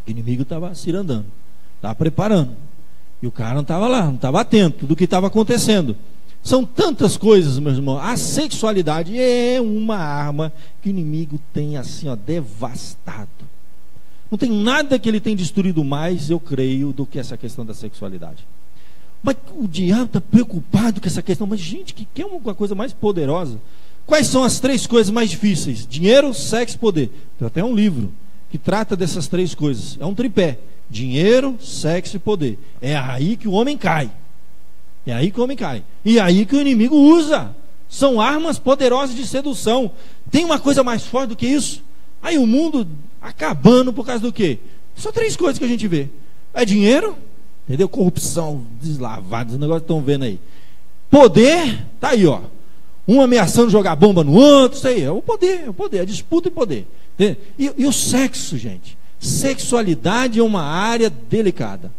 O inimigo estava cirandando, estava preparando. E o cara não estava lá, não estava atento do que estava acontecendo. São tantas coisas, meus irmãos. A sexualidade é uma arma que o inimigo tem assim, ó, devastado. Não tem nada que ele tenha destruído mais, eu creio, do que essa questão da sexualidade. Mas o diabo está preocupado com essa questão. Mas gente, que é uma coisa mais poderosa. Quais são as 3 coisas mais difíceis? Dinheiro, sexo e poder. Tem até um livro que trata dessas 3 coisas. É um tripé. Dinheiro, sexo e poder. É aí que o homem cai. É aí que o homem cai. E é aí que o inimigo usa. São armas poderosas de sedução. Tem uma coisa mais forte do que isso? Aí o mundo acabando por causa do quê? São 3 coisas que a gente vê. É dinheiro, entendeu? Corrupção, deslavado, os negócios que estão vendo aí. Poder, tá aí, ó. Um ameaçando jogar bomba no outro, isso aí, é o poder, a disputa e poder. E o sexo, gente. Sexualidade é uma área delicada.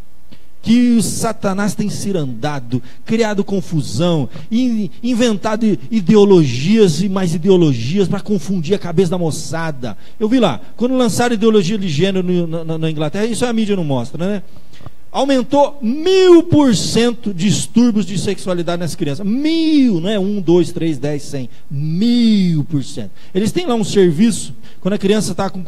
Que o Satanás tem cirandado, criado confusão, inventado ideologias e mais ideologias para confundir a cabeça da moçada. Eu vi lá, quando lançaram ideologia de gênero na Inglaterra, isso a mídia não mostra, né? Aumentou 1000% distúrbios de sexualidade nas crianças. 1000, não é 1, 2, 3, 10, 100. 1000%. Eles têm lá um serviço, quando a criança está com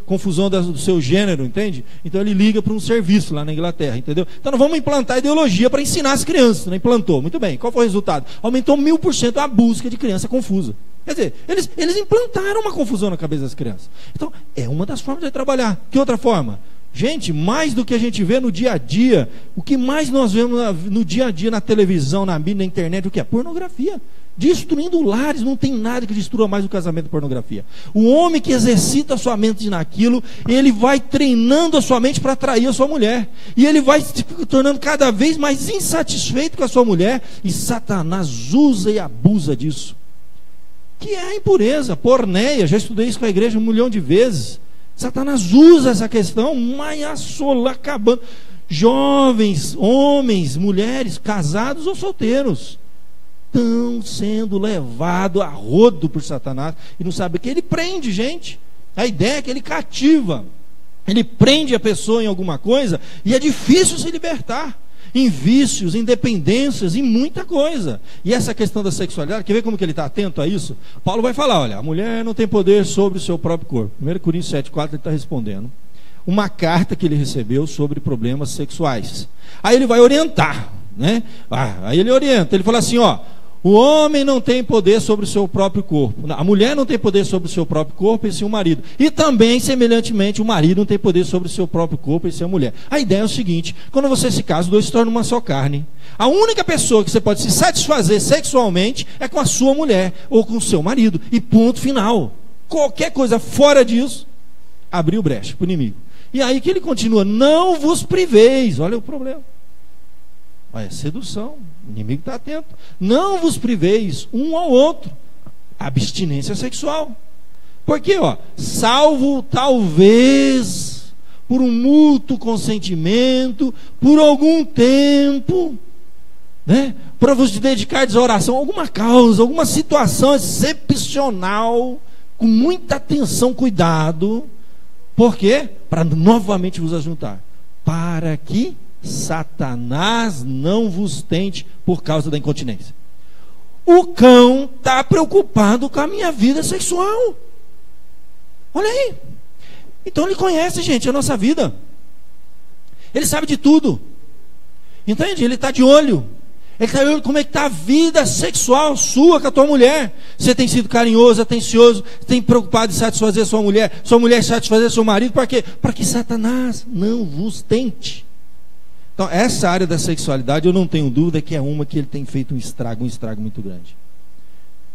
confusão do seu gênero, entende? Então ele liga para um serviço lá na Inglaterra, entendeu? Então não vamos implantar ideologia para ensinar as crianças, né? Implantou, muito bem. Qual foi o resultado? Aumentou 1000% a busca de criança confusa. Quer dizer, eles implantaram uma confusão na cabeça das crianças. Então, é uma das formas de trabalhar. Que outra forma? Gente, mais do que a gente vê no dia a dia, o que mais nós vemos no dia a dia, na televisão, na mídia, na internet, o que é? Pornografia. Destruindo lares, não tem nada que destrua mais o casamento e pornografia. O homem que exercita a sua mente naquilo, ele vai treinando a sua mente para atrair a sua mulher. E ele vai se tornando cada vez mais insatisfeito com a sua mulher. E Satanás usa e abusa disso. Que é a impureza, porneia. Já estudei isso com a igreja 1 milhão de vezes. Satanás usa essa questão, mas assola, acabando. Jovens, homens, mulheres, casados ou solteiros, estão sendo levados a rodo por Satanás. E não sabe que ele prende, gente. A ideia é que ele cativa. Ele prende a pessoa em alguma coisa e é difícil se libertar. Em vícios, em dependências, em muita coisa. E essa questão da sexualidade, quer ver como que ele está atento a isso? Paulo vai falar, olha, a mulher não tem poder sobre o seu próprio corpo. 1 Coríntios 7,4 ele está respondendo uma carta que ele recebeu sobre problemas sexuais. Aí ele vai orientar, né? Aí ele orienta, ele fala assim, ó, o homem não tem poder sobre o seu próprio corpo. A mulher não tem poder sobre o seu próprio corpo, e sim o marido. E também, semelhantemente, o marido não tem poder sobre o seu próprio corpo, e sim a mulher. A ideia é o seguinte, quando você se casa, os dois se tornam uma só carne. A única pessoa que você pode se satisfazer sexualmente é com a sua mulher, ou com o seu marido. E ponto final. Qualquer coisa fora disso, abriu brecha para o inimigo. E aí que ele continua, não vos priveis. Olha o problema. Olha, sedução, o inimigo está atento. Não vos priveis um ao outro. Abstinência sexual. Porque, ó, salvo talvez por um mútuo consentimento, por algum tempo, né? Para vos dedicardes à oração, alguma causa, alguma situação excepcional, com muita atenção, cuidado. Por quê? Para novamente vos ajuntar. Para que Satanás não vos tente por causa da incontinência. O cão está preocupado com a minha vida sexual. Olha aí. Então ele conhece, gente, a nossa vida. Ele sabe de tudo. Entende? Ele está de olho. Ele está de olho como é que está a vida sexual sua com a tua mulher. Você tem sido carinhoso, atencioso, tem preocupado em satisfazer sua mulher satisfazer seu marido. Para quê? Para que Satanás não vos tente. Então, essa área da sexualidade, eu não tenho dúvida que é uma que ele tem feito um estrago muito grande.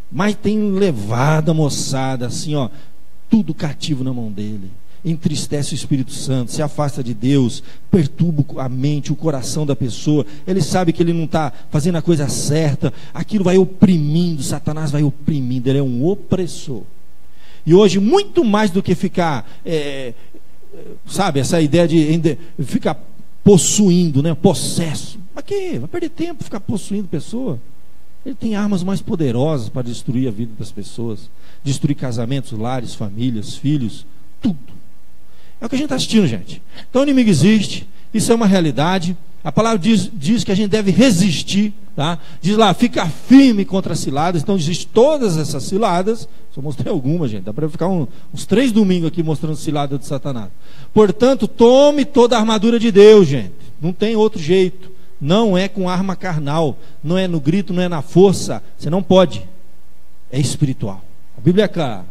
Mas tem levado a moçada assim, ó, tudo cativo na mão dele. Entristece o Espírito Santo, se afasta de Deus, perturba a mente, o coração da pessoa. Ele sabe que ele não está fazendo a coisa certa, aquilo vai oprimindo, Satanás vai oprimindo, ele é um opressor. E hoje, muito mais do que ficar, sabe, essa ideia de ficar possuindo, né, possesso. Mas que? Vai perder tempo ficar possuindo pessoa. Ele tem armas mais poderosas para destruir a vida das pessoas, destruir casamentos, lares, famílias, filhos, tudo. É o que a gente está assistindo, gente. Então o inimigo existe, isso é uma realidade. A palavra diz que a gente deve resistir, tá? Diz lá, fica firme contra as ciladas. Então existem todas essas ciladas. Só mostrei algumas, gente. Dá para ficar uns 3 domingos aqui mostrando cilada de Satanás. Portanto, tome toda a armadura de Deus, gente. Não tem outro jeito. Não é com arma carnal, não é no grito, não é na força. Você não pode. É espiritual. A Bíblia é clara.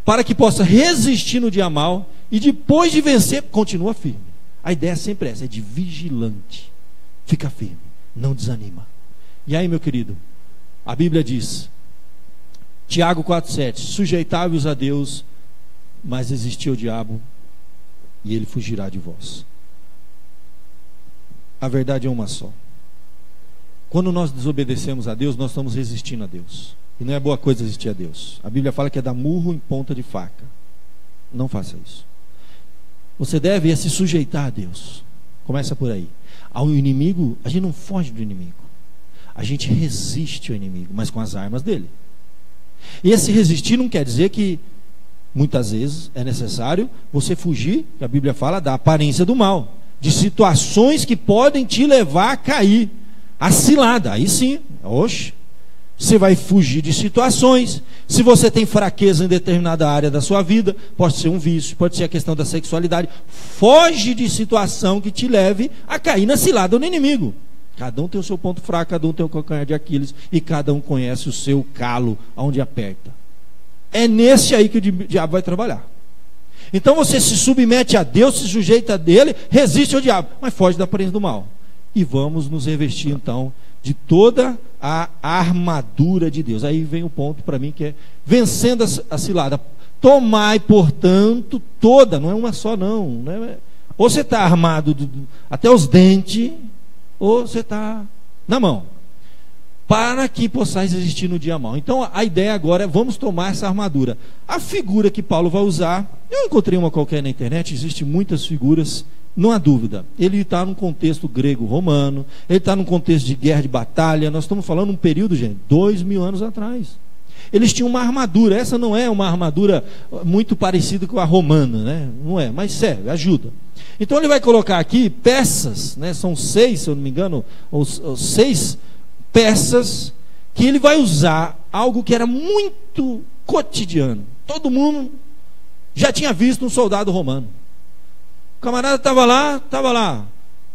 Para que possa resistir no dia mal e depois de vencer, continua firme. A ideia é sempre essa, é de vigilante. Fica firme, não desanima. E aí, meu querido, a Bíblia diz, Tiago 4,7: sujeitai-vos a Deus, mas resistir ao diabo, e ele fugirá de vós. A verdade é uma só. Quando nós desobedecemos a Deus, nós estamos resistindo a Deus. E não é boa coisa resistir a Deus. A Bíblia fala que é dar murro em ponta de faca. Não faça isso. Você deve se sujeitar a Deus. Começa por aí. Ao inimigo, a gente não foge do inimigo. A gente resiste ao inimigo, mas com as armas dele. E esse resistir não quer dizer que muitas vezes é necessário você fugir, que a Bíblia fala, da aparência do mal, de situações que podem te levar a cair, a cilada. Aí sim, oxe, você vai fugir de situações. Se você tem fraqueza em determinada área da sua vida, pode ser um vício, pode ser a questão da sexualidade, foge de situação que te leve a cair na cilada do inimigo. Cada um tem o seu ponto fraco, cada um tem o calcanhar de Aquiles, e cada um conhece o seu calo, onde aperta. É nesse aí que o diabo vai trabalhar. Então você se submete a Deus, se sujeita a dele, resiste ao diabo, mas foge da aparência do mal. E vamos nos revestir então de toda a armadura de Deus. Aí vem o ponto para mim que é vencendo a cilada. Tomai, portanto, toda, não é uma só não. Ou você está armado até os dentes, ou você está na mão, para que possais resistir no dia mau. Então a ideia agora é vamos tomar essa armadura. A figura que Paulo vai usar, eu encontrei uma qualquer na internet, existem muitas figuras, não há dúvida. Ele está num contexto grego-romano, ele está num contexto de guerra, de batalha. Nós estamos falando de um período, gente, 2000 anos atrás. Eles tinham uma armadura. Essa não é uma armadura muito parecida com a romana, né? Não é, mas serve, ajuda. Então ele vai colocar aqui peças, né? São 6, se eu não me engano, ou 6 peças, que ele vai usar algo que era muito cotidiano. Todo mundo já tinha visto um soldado romano. O camarada estava lá,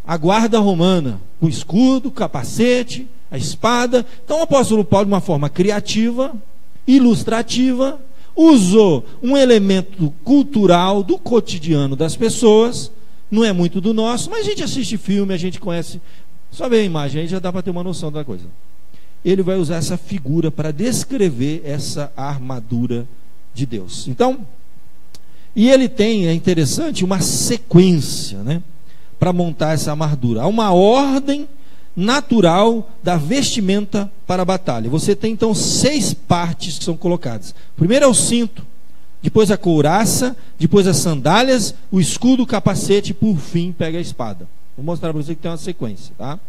a guarda romana, o escudo, o capacete, a espada. Então o apóstolo Paulo, de uma forma criativa, ilustrativa, usou um elemento cultural do cotidiano das pessoas. Não é muito do nosso, mas a gente assiste filme, a gente conhece, só vê a imagem, aí já dá para ter uma noção da coisa. Ele vai usar essa figura para descrever essa armadura de Deus. Então, e ele tem, é interessante, uma sequência, né, para montar essa armadura. Há uma ordem natural da vestimenta para a batalha. Você tem então 6 partes que são colocadas. Primeiro é o cinto, depois a couraça, depois as sandálias, o escudo, o capacete e por fim pega a espada. Vou mostrar para você que tem uma sequência, tá?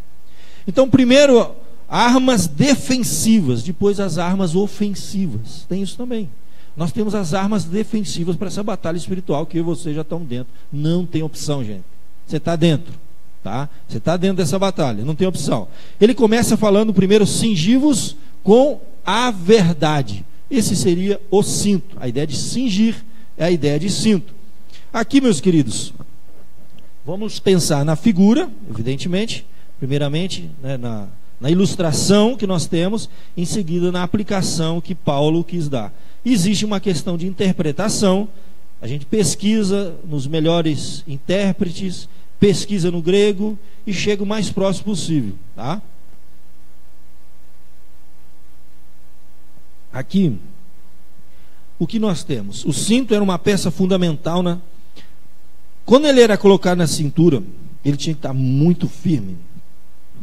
Então primeiro armas defensivas, depois as armas ofensivas. Tem isso também. Nós temos as armas defensivas para essa batalha espiritual que eu e você já estão dentro. Não tem opção, gente. Você está dentro, tá? Você está dentro dessa batalha, não tem opção. Ele começa falando primeiro, cingivos com a verdade. Esse seria o cinto. A ideia de cingir é a ideia de cinto. Aqui, meus queridos, Vamos pensar na figura, evidentemente, primeiramente, né, na ilustração que nós temos, em seguida na aplicação que Paulo quis dar. Existe uma questão de interpretação, a gente pesquisa nos melhores intérpretes, pesquisa no grego e chega o mais próximo possível, tá? Aqui, o que nós temos? O cinto era uma peça fundamental, né? Quando ele era colocado na cintura, ele tinha que estar muito firme,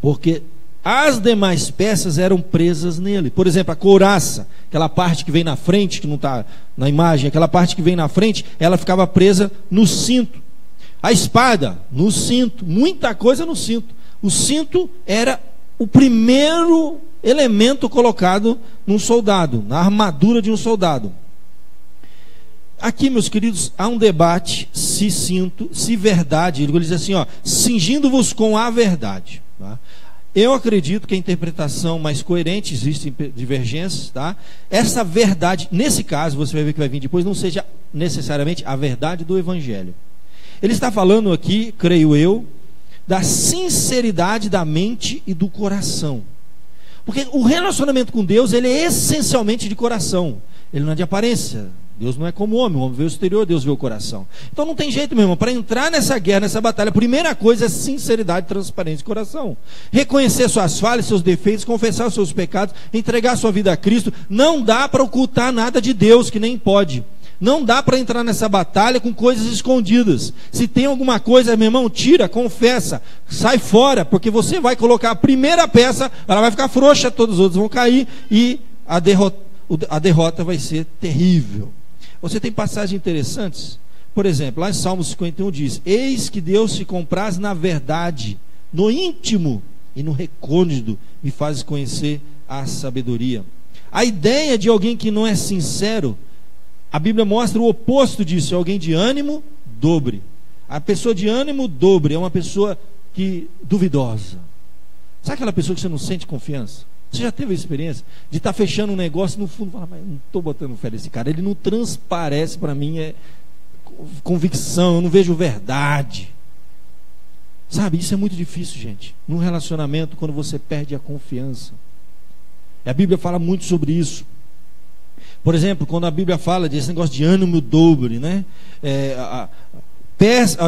porque as demais peças eram presas nele. Por exemplo, a couraça, aquela parte que vem na frente, que não está na imagem, aquela parte que vem na frente, ela ficava presa no cinto. A espada, no cinto, muita coisa no cinto. O cinto era o primeiro elemento colocado num soldado, na armadura de um soldado. Aqui, meus queridos, há um debate se cinto, se verdade. Ele diz assim, ó, cingindo-vos com a verdade, tá? Eu acredito que a interpretação mais coerente, existem divergências, tá? Essa verdade, nesse caso, você vai ver que vai vir depois, não seja necessariamente a verdade do Evangelho. Ele está falando aqui, creio eu, da sinceridade da mente e do coração. Porque o relacionamento com Deus, ele é essencialmente de coração. Ele não é de aparência. Deus não é como o homem vê o exterior, Deus vê o coração. Então não tem jeito, meu irmão, para entrar nessa guerra, nessa batalha, a primeira coisa é sinceridade, transparência de coração. Reconhecer suas falhas, seus defeitos, confessar os seus pecados, entregar sua vida a Cristo. Não dá para ocultar nada de Deus, que nem pode. Não dá para entrar nessa batalha com coisas escondidas. Se tem alguma coisa, meu irmão, tira, confessa, sai fora, porque você vai colocar a primeira peça, ela vai ficar frouxa, todos os outros vão cair e a derrota vai ser terrível. Você tem passagens interessantes. Por exemplo, lá em Salmo 51 diz: eis que Deus se compraz na verdade, no íntimo e no recôndito me faz conhecer a sabedoria. A ideia de alguém que não é sincero, a Bíblia mostra o oposto disso, é alguém de ânimo dobre. A pessoa de ânimo dobre é uma pessoa duvidosa. Sabe aquela pessoa que você não sente confiança? Você já teve a experiência de estar fechando um negócio e no fundo fala, mas não estou botando fé nesse cara, ele não transparece para mim, é convicção, eu não vejo verdade. Sabe, isso é muito difícil, gente, num relacionamento, quando você perde a confiança. A Bíblia fala muito sobre isso. Por exemplo, quando a Bíblia fala desse negócio de ânimo dobre, né?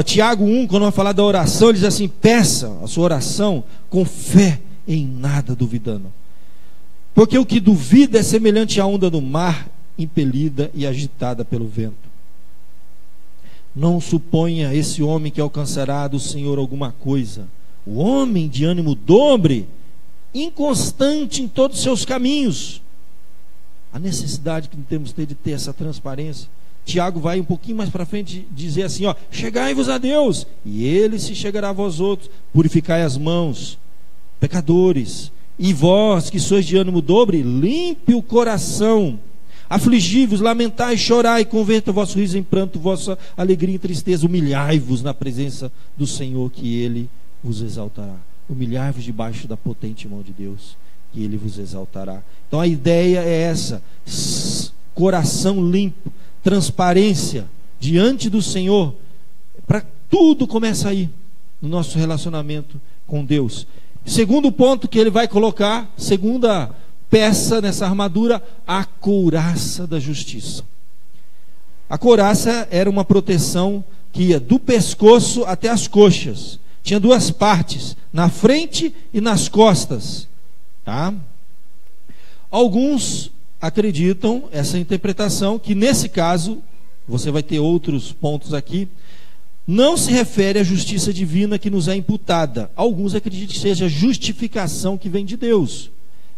Tiago 1, quando vai falar da oração, ele diz assim: peça a sua oração com fé, em nada duvidando. Porque o que duvida é semelhante à onda do mar, impelida e agitada pelo vento. Não suponha esse homem que alcançará do Senhor alguma coisa. O homem de ânimo dobre, inconstante em todos os seus caminhos. A necessidade que temos de ter essa transparência. Tiago vai um pouquinho mais para frente dizer assim, ó: chegai-vos a Deus, e Ele se chegará a vós outros. Purificai as mãos, pecadores. E vós que sois de ânimo dobre, limpe o coração. Afligi-vos, lamentai, chorai, converta o vosso riso em pranto, vossa alegria em tristeza. Humilhai-vos na presença do Senhor, que Ele vos exaltará. Humilhai-vos debaixo da potente mão de Deus, que Ele vos exaltará. Então a ideia é essa: coração limpo, transparência diante do Senhor, para tudo começa aí no nosso relacionamento com Deus. Segundo ponto que ele vai colocar, segunda peça nessa armadura, a couraça da justiça. A couraça era uma proteção que ia do pescoço até as coxas. Tinha duas partes, na frente e nas costas, tá? Alguns acreditam, essa interpretação, que nesse caso, você vai ter outros pontos aqui, não se refere à justiça divina que nos é imputada. Alguns acreditam que seja a justificação que vem de Deus.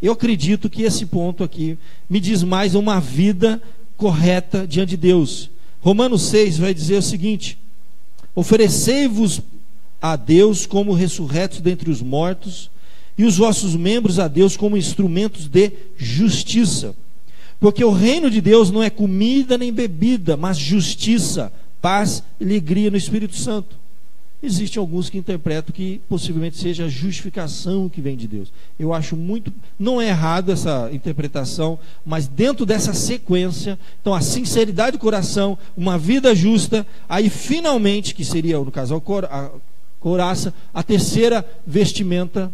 Eu acredito que esse ponto aqui me diz mais uma vida correta diante de Deus. Romanos 6 vai dizer o seguinte: oferecei-vos a Deus como ressurretos dentre os mortos, e os vossos membros a Deus como instrumentos de justiça. Porque o reino de Deus não é comida nem bebida, mas justiça, paz e alegria no Espírito Santo. Existem alguns que interpretam que possivelmente seja a justificação que vem de Deus. Eu acho muito, não é errado essa interpretação, mas dentro dessa sequência, então a sinceridade do coração, uma vida justa, aí finalmente, que seria no caso a couraça, a terceira vestimenta,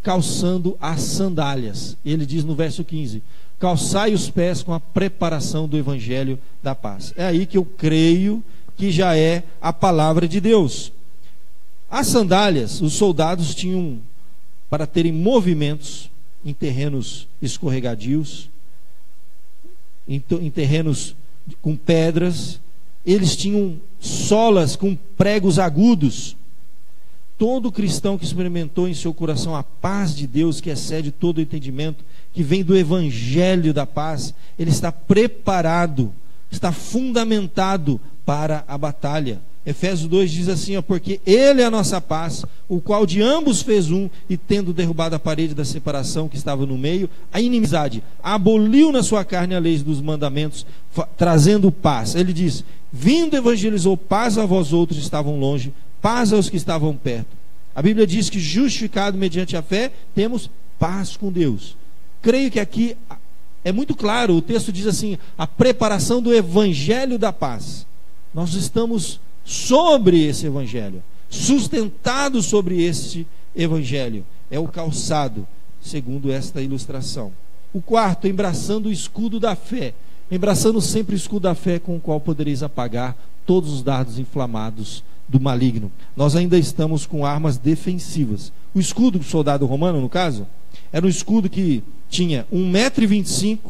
calçando as sandálias. Ele diz no verso 15: calçai os pés com a preparação do evangelho da paz. É aí que eu creio que já é a palavra de Deus. As sandálias, os soldados tinham para terem movimentos em terrenos escorregadios, em terrenos com pedras. Eles tinham solas com pregos agudos. Todo cristão que experimentou em seu coração a paz de Deus, que excede todo o entendimento, que vem do evangelho da paz, ele está preparado, está fundamentado para a batalha. Efésios 2 diz assim, porque Ele é a nossa paz, o qual de ambos fez um, e tendo derrubado a parede da separação que estava no meio, a inimizade, aboliu na sua carne a lei dos mandamentos, trazendo paz. Ele diz: vindo evangelizou paz a vós outros que estavam longe, paz aos que estavam perto. A Bíblia diz que justificado mediante a fé, temos paz com Deus. Creio que aqui é muito claro, o texto diz assim, a preparação do evangelho da paz. Nós estamos sobre esse evangelho, sustentados sobre este evangelho. É o calçado, segundo esta ilustração. O quarto, embraçando o escudo da fé. Embraçando sempre o escudo da fé, com o qual podereis apagar todos os dardos inflamados do maligno. Nós ainda estamos com armas defensivas. O escudo do soldado romano, no caso, era um escudo que tinha 1,25 m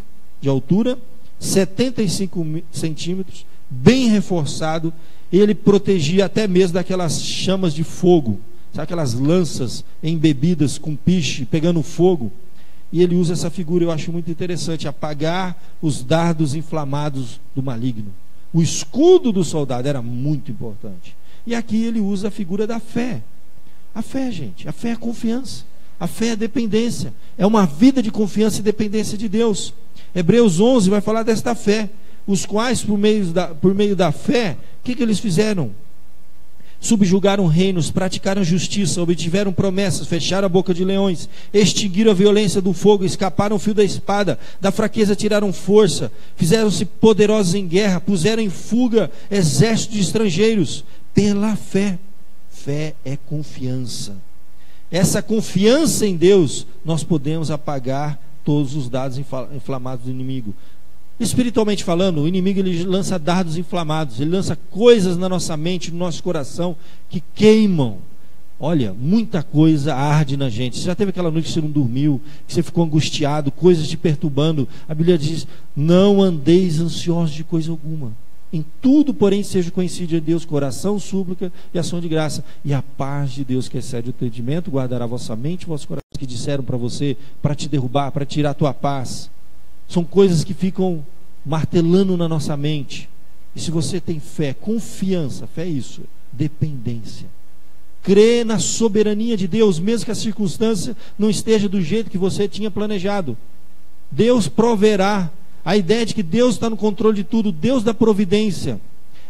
de altura, 75 centímetros, bem reforçado. Ele protegia até mesmo daquelas chamas de fogo, sabe, aquelas lanças embebidas com piche, pegando fogo. E ele usa essa figura, eu acho muito interessante, apagar os dardos inflamados do maligno. O escudo do soldado era muito importante. E aqui ele usa a figura da fé. A fé, gente, a fé é confiança, a fé é dependência, é uma vida de confiança e dependência de Deus. Hebreus 11 vai falar desta fé, os quais por meio da fé, o que eles fizeram? Subjugaram reinos, praticaram justiça, obtiveram promessas, fecharam a boca de leões, extinguiram a violência do fogo, escaparam o fio da espada, da fraqueza tiraram força, fizeram-se poderosos em guerra, puseram em fuga exércitos de estrangeiros, pela fé. Fé é confiança. Essa confiança em Deus, nós podemos apagar todos os dardos inflamados do inimigo. Espiritualmente falando, o inimigo ele lança dardos inflamados, ele lança coisas na nossa mente, no nosso coração, que queimam. Olha, muita coisa arde na gente. Você já teve aquela noite que você não dormiu, que você ficou angustiado, coisas te perturbando. A Bíblia diz: não andeis ansiosos de coisa alguma. Em tudo, porém, seja conhecido de Deus, coração, súplica e ação de graça. E a paz de Deus, que excede o entendimento, guardará vossa mente e vosso coração, que disseram para você, para te derrubar, para tirar a tua paz. São coisas que ficam martelando na nossa mente. E se você tem fé, confiança, fé é isso, dependência. Crê na soberania de Deus, mesmo que a circunstância não esteja do jeito que você tinha planejado. Deus proverá. A ideia de que Deus está no controle de tudo, Deus da providência.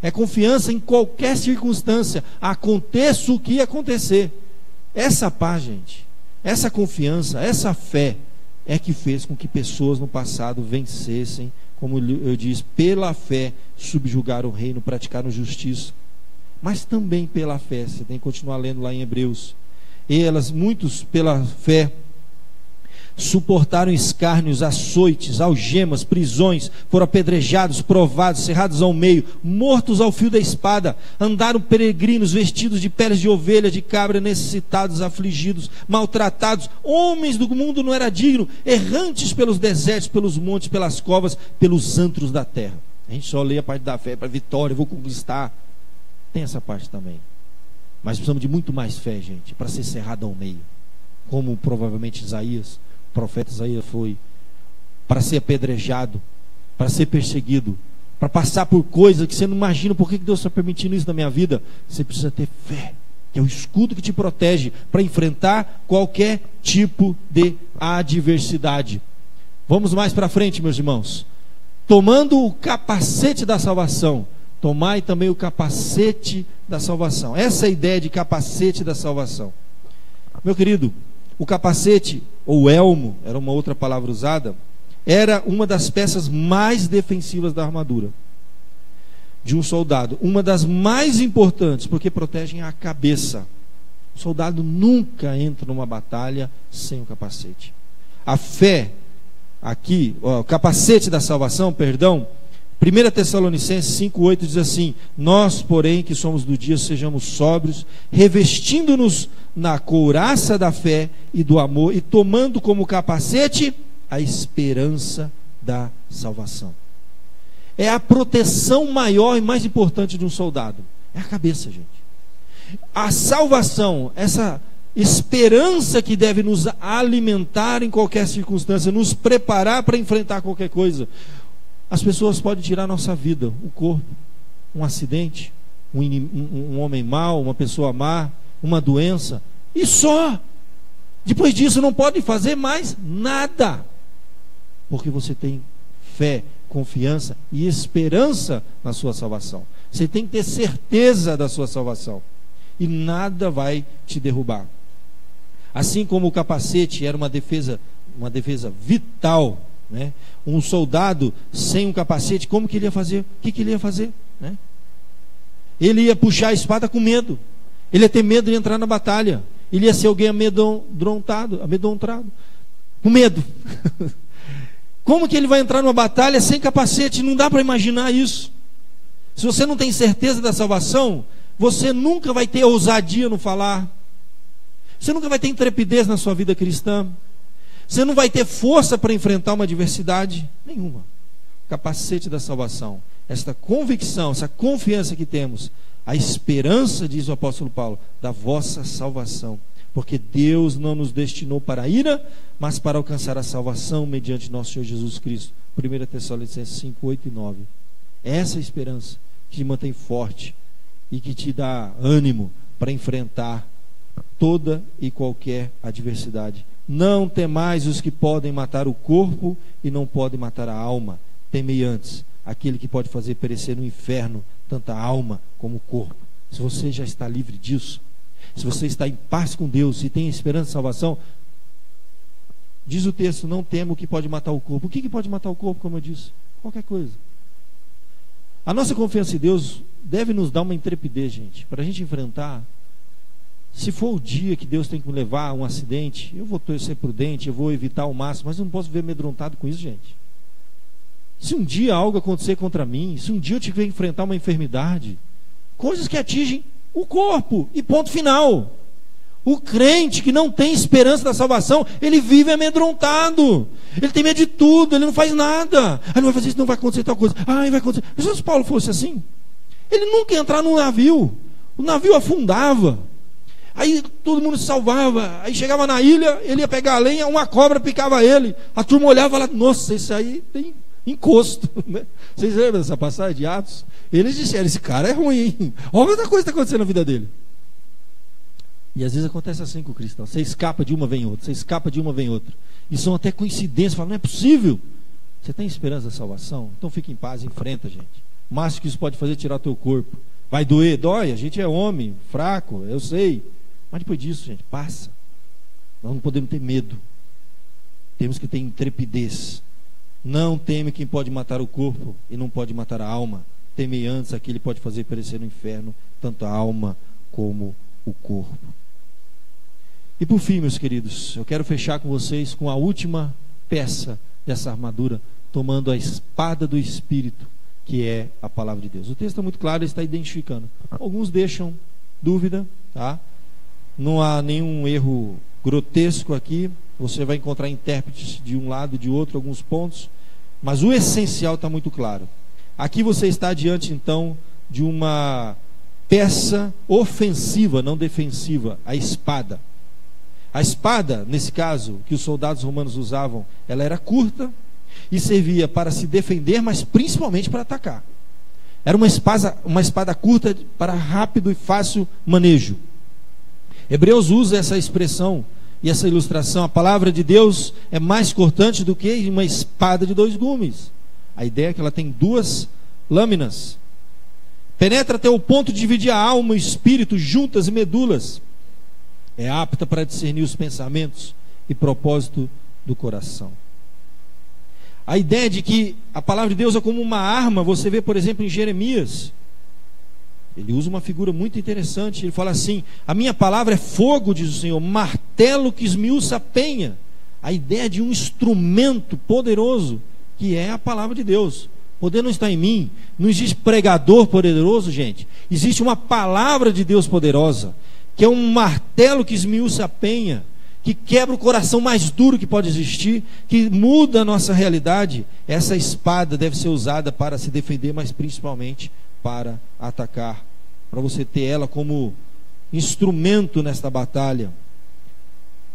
É confiança em qualquer circunstância, aconteça o que acontecer. Essa paz, gente, essa confiança, essa fé é que fez com que pessoas no passado vencessem, como eu disse, pela fé subjugaram o reino, praticaram justiça. Mas também pela fé, você tem que continuar lendo lá em Hebreus. Elas, muitos pela fé, suportaram escárnios, açoites, algemas, prisões, foram apedrejados, provados, cerrados ao meio, mortos ao fio da espada, andaram peregrinos, vestidos de peles de ovelha, de cabra, necessitados, afligidos, maltratados, homens do mundo não era digno, errantes pelos desertos, pelos montes, pelas covas, pelos antros da terra. A gente só lê a parte da fé para vitória, vou conquistar. Tem essa parte também. Mas precisamos de muito mais fé, gente, para ser cerrado ao meio, como provavelmente Isaías, o profeta Isaías foi, para ser apedrejado, para ser perseguido, para passar por coisas que você não imagina. Por que Deus está permitindo isso na minha vida? Você precisa ter fé, que é o escudo que te protege para enfrentar qualquer tipo de adversidade. Vamos mais para frente, meus irmãos. Tomando o capacete da salvação, Tomai também o capacete da salvação. Essa é a ideia de capacete da salvação. Meu querido, o capacete, ou elmo, era uma outra palavra usada, era uma das peças mais defensivas da armadura de um soldado. Uma das mais importantes, porque protegem a cabeça. O soldado nunca entra numa batalha sem o capacete. A fé, aqui, o capacete da salvação, perdão, 1 Tessalonicenses 5,8 diz assim: nós, porém, que somos do dia, sejamos sóbrios, revestindo-nos na couraça da fé e do amor, e tomando como capacete a esperança da salvação. É a proteção maior e mais importante de um soldado. É a cabeça, gente. A salvação, essa esperança que deve nos alimentar em qualquer circunstância, nos preparar para enfrentar qualquer coisa. As pessoas podem tirar nossa vida, o corpo, um acidente, um homem mau, uma pessoa má, uma doença, e só. Depois disso não pode fazer mais nada, porque você tem fé, confiança e esperança na sua salvação. Você tem que ter certeza da sua salvação, e nada vai te derrubar. Assim como o capacete era uma defesa vital, né? Um soldado sem um capacete, como que ele ia fazer? O que ele ia fazer, né? Ele ia puxar a espada com medo. Ele ia ter medo de entrar na batalha. Ele ia ser alguém amedrontado, com medo. Como que ele vai entrar numa batalha sem capacete? Não dá para imaginar isso. Se você não tem certeza da salvação, você nunca vai ter ousadia no falar. Você nunca vai ter intrepidez na sua vida cristã. Você não vai ter força para enfrentar uma adversidade nenhuma. O capacete da salvação, esta convicção, essa confiança que temos, a esperança, diz o apóstolo Paulo, da vossa salvação. Porque Deus não nos destinou para a ira, mas para alcançar a salvação mediante nosso Senhor Jesus Cristo. 1 Tessalonicenses 5, 8 e 9. Essa esperança que te mantém forte e que te dá ânimo para enfrentar toda e qualquer adversidade. Não temais os que podem matar o corpo e não podem matar a alma. Temei antes aquele que pode fazer perecer no inferno tanto a alma como o corpo. Se você já está livre disso, se você está em paz com Deus e tem esperança de salvação, diz o texto, não tema o que pode matar o corpo. O que pode matar o corpo, como eu disse? Qualquer coisa. A nossa confiança em Deus deve nos dar uma intrepidez, gente, para a gente enfrentar. Se for o dia que Deus tem que me levar a um acidente, eu vou ser prudente, eu vou evitar ao máximo, mas eu não posso viver amedrontado com isso, gente. Se um dia algo acontecer contra mim, se um dia eu tiver que enfrentar uma enfermidade, coisas que atingem o corpo, e ponto final. O crente que não tem esperança da salvação, ele vive amedrontado, ele tem medo de tudo, ele não faz nada. Não vai fazer isso, não vai acontecer tal coisa. Vai acontecer. Se Paulo fosse assim, ele nunca ia entrar num navio, o navio afundava. Aí todo mundo se salvava. Aí chegava na ilha, ele ia pegar a lenha, uma cobra picava ele. A turma olhava e falava, nossa, isso aí tem encosto, né? Vocês lembram dessa passagem de Atos? Eles disseram, esse cara é ruim, hein? Olha outra coisa que está acontecendo na vida dele. E às vezes acontece assim com o cristão. Você escapa de uma, vem outra. Você escapa de uma, vem outra. E são até coincidências. Fala, não é possível. Você tem esperança da salvação? Então fique em paz, enfrenta, gente. O máximo que isso pode fazer é tirar o teu corpo. Vai doer? Dói. A gente é homem, fraco, eu sei. Mas depois disso, gente, passa. Nós não podemos ter medo. Temos que ter intrepidez. Não teme quem pode matar o corpo e não pode matar a alma. Teme antes aquele que pode fazer perecer no inferno tanto a alma como o corpo. E por fim, meus queridos, eu quero fechar com vocês com a última peça dessa armadura, tomando a espada do Espírito, que é a palavra de Deus. O texto é muito claro, ele está identificando. Alguns deixam dúvida, tá? Não há nenhum erro grotesco aqui. Você vai encontrar intérpretes de um lado e de outro, alguns pontos, mas o essencial está muito claro. Aqui você está diante, então, de uma peça ofensiva, não defensiva, a espada. A espada, nesse caso, que os soldados romanos usavam, ela era curta e servia para se defender, mas principalmente para atacar. Era uma espada curta para rápido e fácil manejo. Hebreus usa essa expressão e essa ilustração. A palavra de Deus é mais cortante do que uma espada de 2 gumes. A ideia é que ela tem 2 lâminas. penetra até o ponto de dividir a alma e o espírito, juntas e medulas. É apta para discernir os pensamentos e propósito do coração. A ideia de que a palavra de Deus é como uma arma, você vê, por exemplo, em Jeremias. Ele usa uma figura muito interessante. Ele fala assim: a minha palavra é fogo, diz o Senhor, martelo que esmiuça a penha. A ideia de um instrumento poderoso, que é a palavra de Deus. O poder não está em mim. Não existe pregador poderoso, gente. Existe uma palavra de Deus poderosa, que é um martelo que esmiuça a penha, que quebra o coração mais duro que pode existir, que muda a nossa realidade. Essa espada deve ser usada para se defender, mas principalmente para atacar, para você ter ela como instrumento nesta batalha.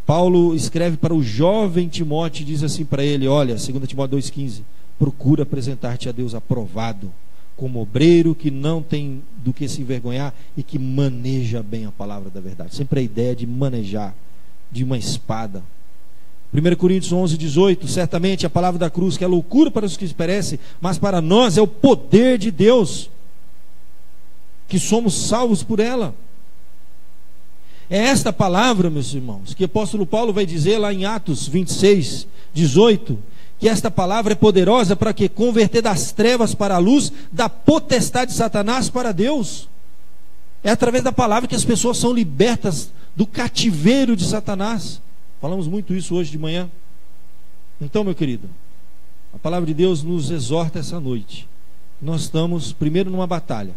Paulo escreve para o jovem Timóteo e diz assim para ele: olha, 2 Timóteo 2,15: procura apresentar-te a Deus aprovado, como obreiro que não tem do que se envergonhar e que maneja bem a palavra da verdade. Sempre a ideia de manejar, de uma espada. 1 Coríntios 11:18: certamente a palavra da cruz, que é loucura para os que perecem, mas para nós é o poder de Deus, que somos salvos por ela. É esta palavra, meus irmãos, que o apóstolo Paulo vai dizer lá em Atos 26:18, que esta palavra é poderosa para que converter das trevas para a luz, da potestade de Satanás para Deus. É através da palavra que as pessoas são libertas do cativeiro de Satanás. Falamos muito isso hoje de manhã. Então, meu querido, a palavra de Deus nos exorta essa noite. Nós estamos primeiro numa batalha,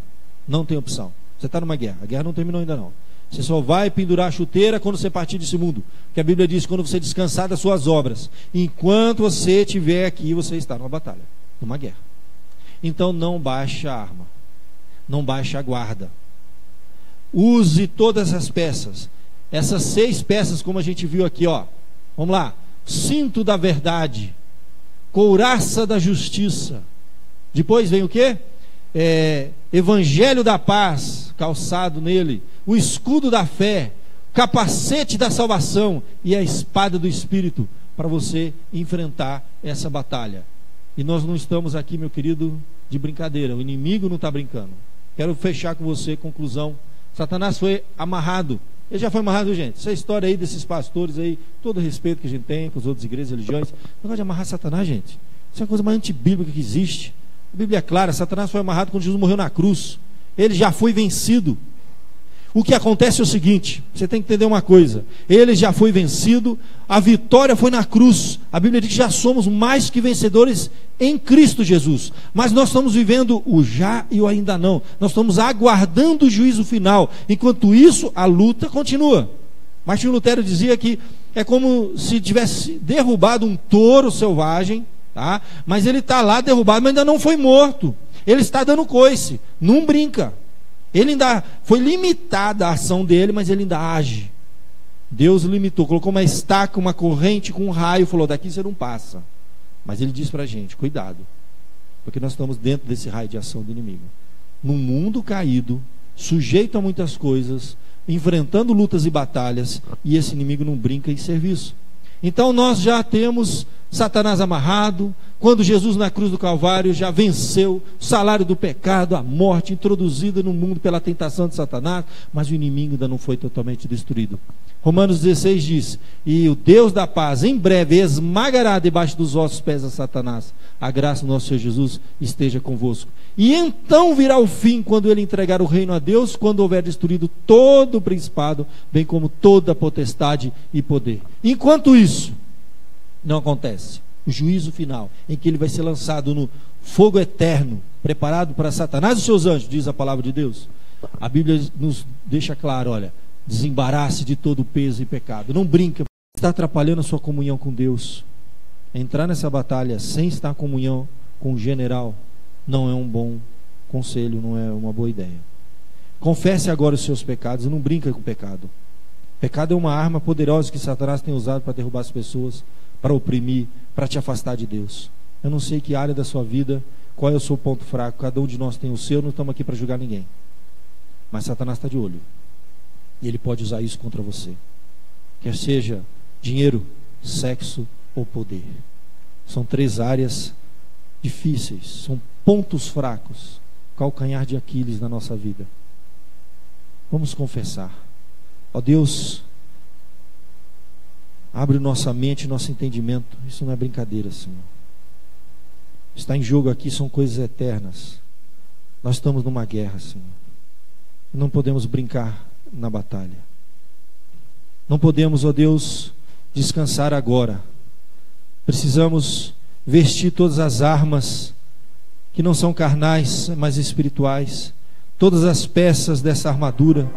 não tem opção. Você está numa guerra, a guerra não terminou ainda não. Você só vai pendurar a chuteira quando você partir desse mundo, que a Bíblia diz: quando você descansar das suas obras. Enquanto você estiver aqui, você está numa batalha, numa guerra. Então não baixe a arma, não baixe a guarda. Use todas as peças, essas 6 peças, como a gente viu aqui, ó. Vamos lá: cinto da verdade, couraça da justiça. Depois vem o quê? Evangelho da paz, calçado nele, o escudo da fé, capacete da salvação e a espada do Espírito, para você enfrentar essa batalha. E nós não estamos aqui, meu querido, de brincadeira. O inimigo não está brincando. Quero fechar com você, conclusão. Satanás foi amarrado. Ele já foi amarrado, gente. Essa história aí desses pastores aí, todo o respeito que a gente tem com as outras igrejas, religiões, não gosta de amarrar Satanás, gente. Isso é a coisa mais antibíblica que existe. A Bíblia é clara: Satanás foi amarrado quando Jesus morreu na cruz. Ele já foi vencido. O que acontece é o seguinte: você tem que entender uma coisa: ele já foi vencido, a vitória foi na cruz. A Bíblia diz que já somos mais que vencedores em Cristo Jesus. Mas nós estamos vivendo o já e o ainda não. Nós estamos aguardando o juízo final. Enquanto isso, a luta continua. Martinho Lutero dizia que é como se tivesse derrubado um touro selvagem, tá? Mas ele está lá derrubado, mas ainda não foi morto. Ele está dando coice, não brinca. Ele ainda foi limitada a ação dele, mas ele ainda age. Deus limitou, colocou uma estaca, uma corrente com um raio, falou: daqui você não passa. Mas ele diz para a gente: cuidado, porque nós estamos dentro desse raio de ação do inimigo, num mundo caído, sujeito a muitas coisas, enfrentando lutas e batalhas, e esse inimigo não brinca em serviço. Então nós já temos Satanás amarrado. Quando Jesus na cruz do Calvário já venceu o salário do pecado, a morte, introduzida no mundo pela tentação de Satanás, mas o inimigo ainda não foi totalmente destruído. Romanos 16 diz: e o Deus da paz em breve esmagará debaixo dos vossos pés a Satanás. A graça do nosso Senhor Jesus esteja convosco. E então virá o fim, quando ele entregar o reino a Deus, quando houver destruído todo o principado, bem como toda a potestade e poder. Enquanto isso não acontece, o juízo final, em que ele vai ser lançado no fogo eterno, preparado para Satanás e os seus anjos, diz a palavra de Deus. A Bíblia nos deixa claro: olha, desembarace de todo o peso e pecado. Não brinca, está atrapalhando a sua comunhão com Deus. Entrar nessa batalha sem estar em comunhão com o general não é um bom conselho, não é uma boa ideia. Confesse agora os seus pecados e não brinca com o pecado. Pecado é uma arma poderosa que Satanás tem usado para derrubar as pessoas, para oprimir, para te afastar de Deus. Eu não sei que área da sua vida, qual é o seu ponto fraco. Cada um de nós tem o seu. Não estamos aqui para julgar ninguém, mas Satanás está de olho, e ele pode usar isso contra você, quer seja dinheiro, sexo ou poder. São 3 áreas difíceis, são pontos fracos calcanhar de Aquiles na nossa vida. Vamos confessar. Ó Deus, abre nossa mente, nosso entendimento. Isso não é brincadeira, Senhor. Está em jogo aqui, são coisas eternas. Nós estamos numa guerra, Senhor. Não podemos brincar na batalha. Não podemos, ó Deus, descansar agora. Precisamos vestir todas as armas que não são carnais, mas espirituais. Todas as peças dessa armadura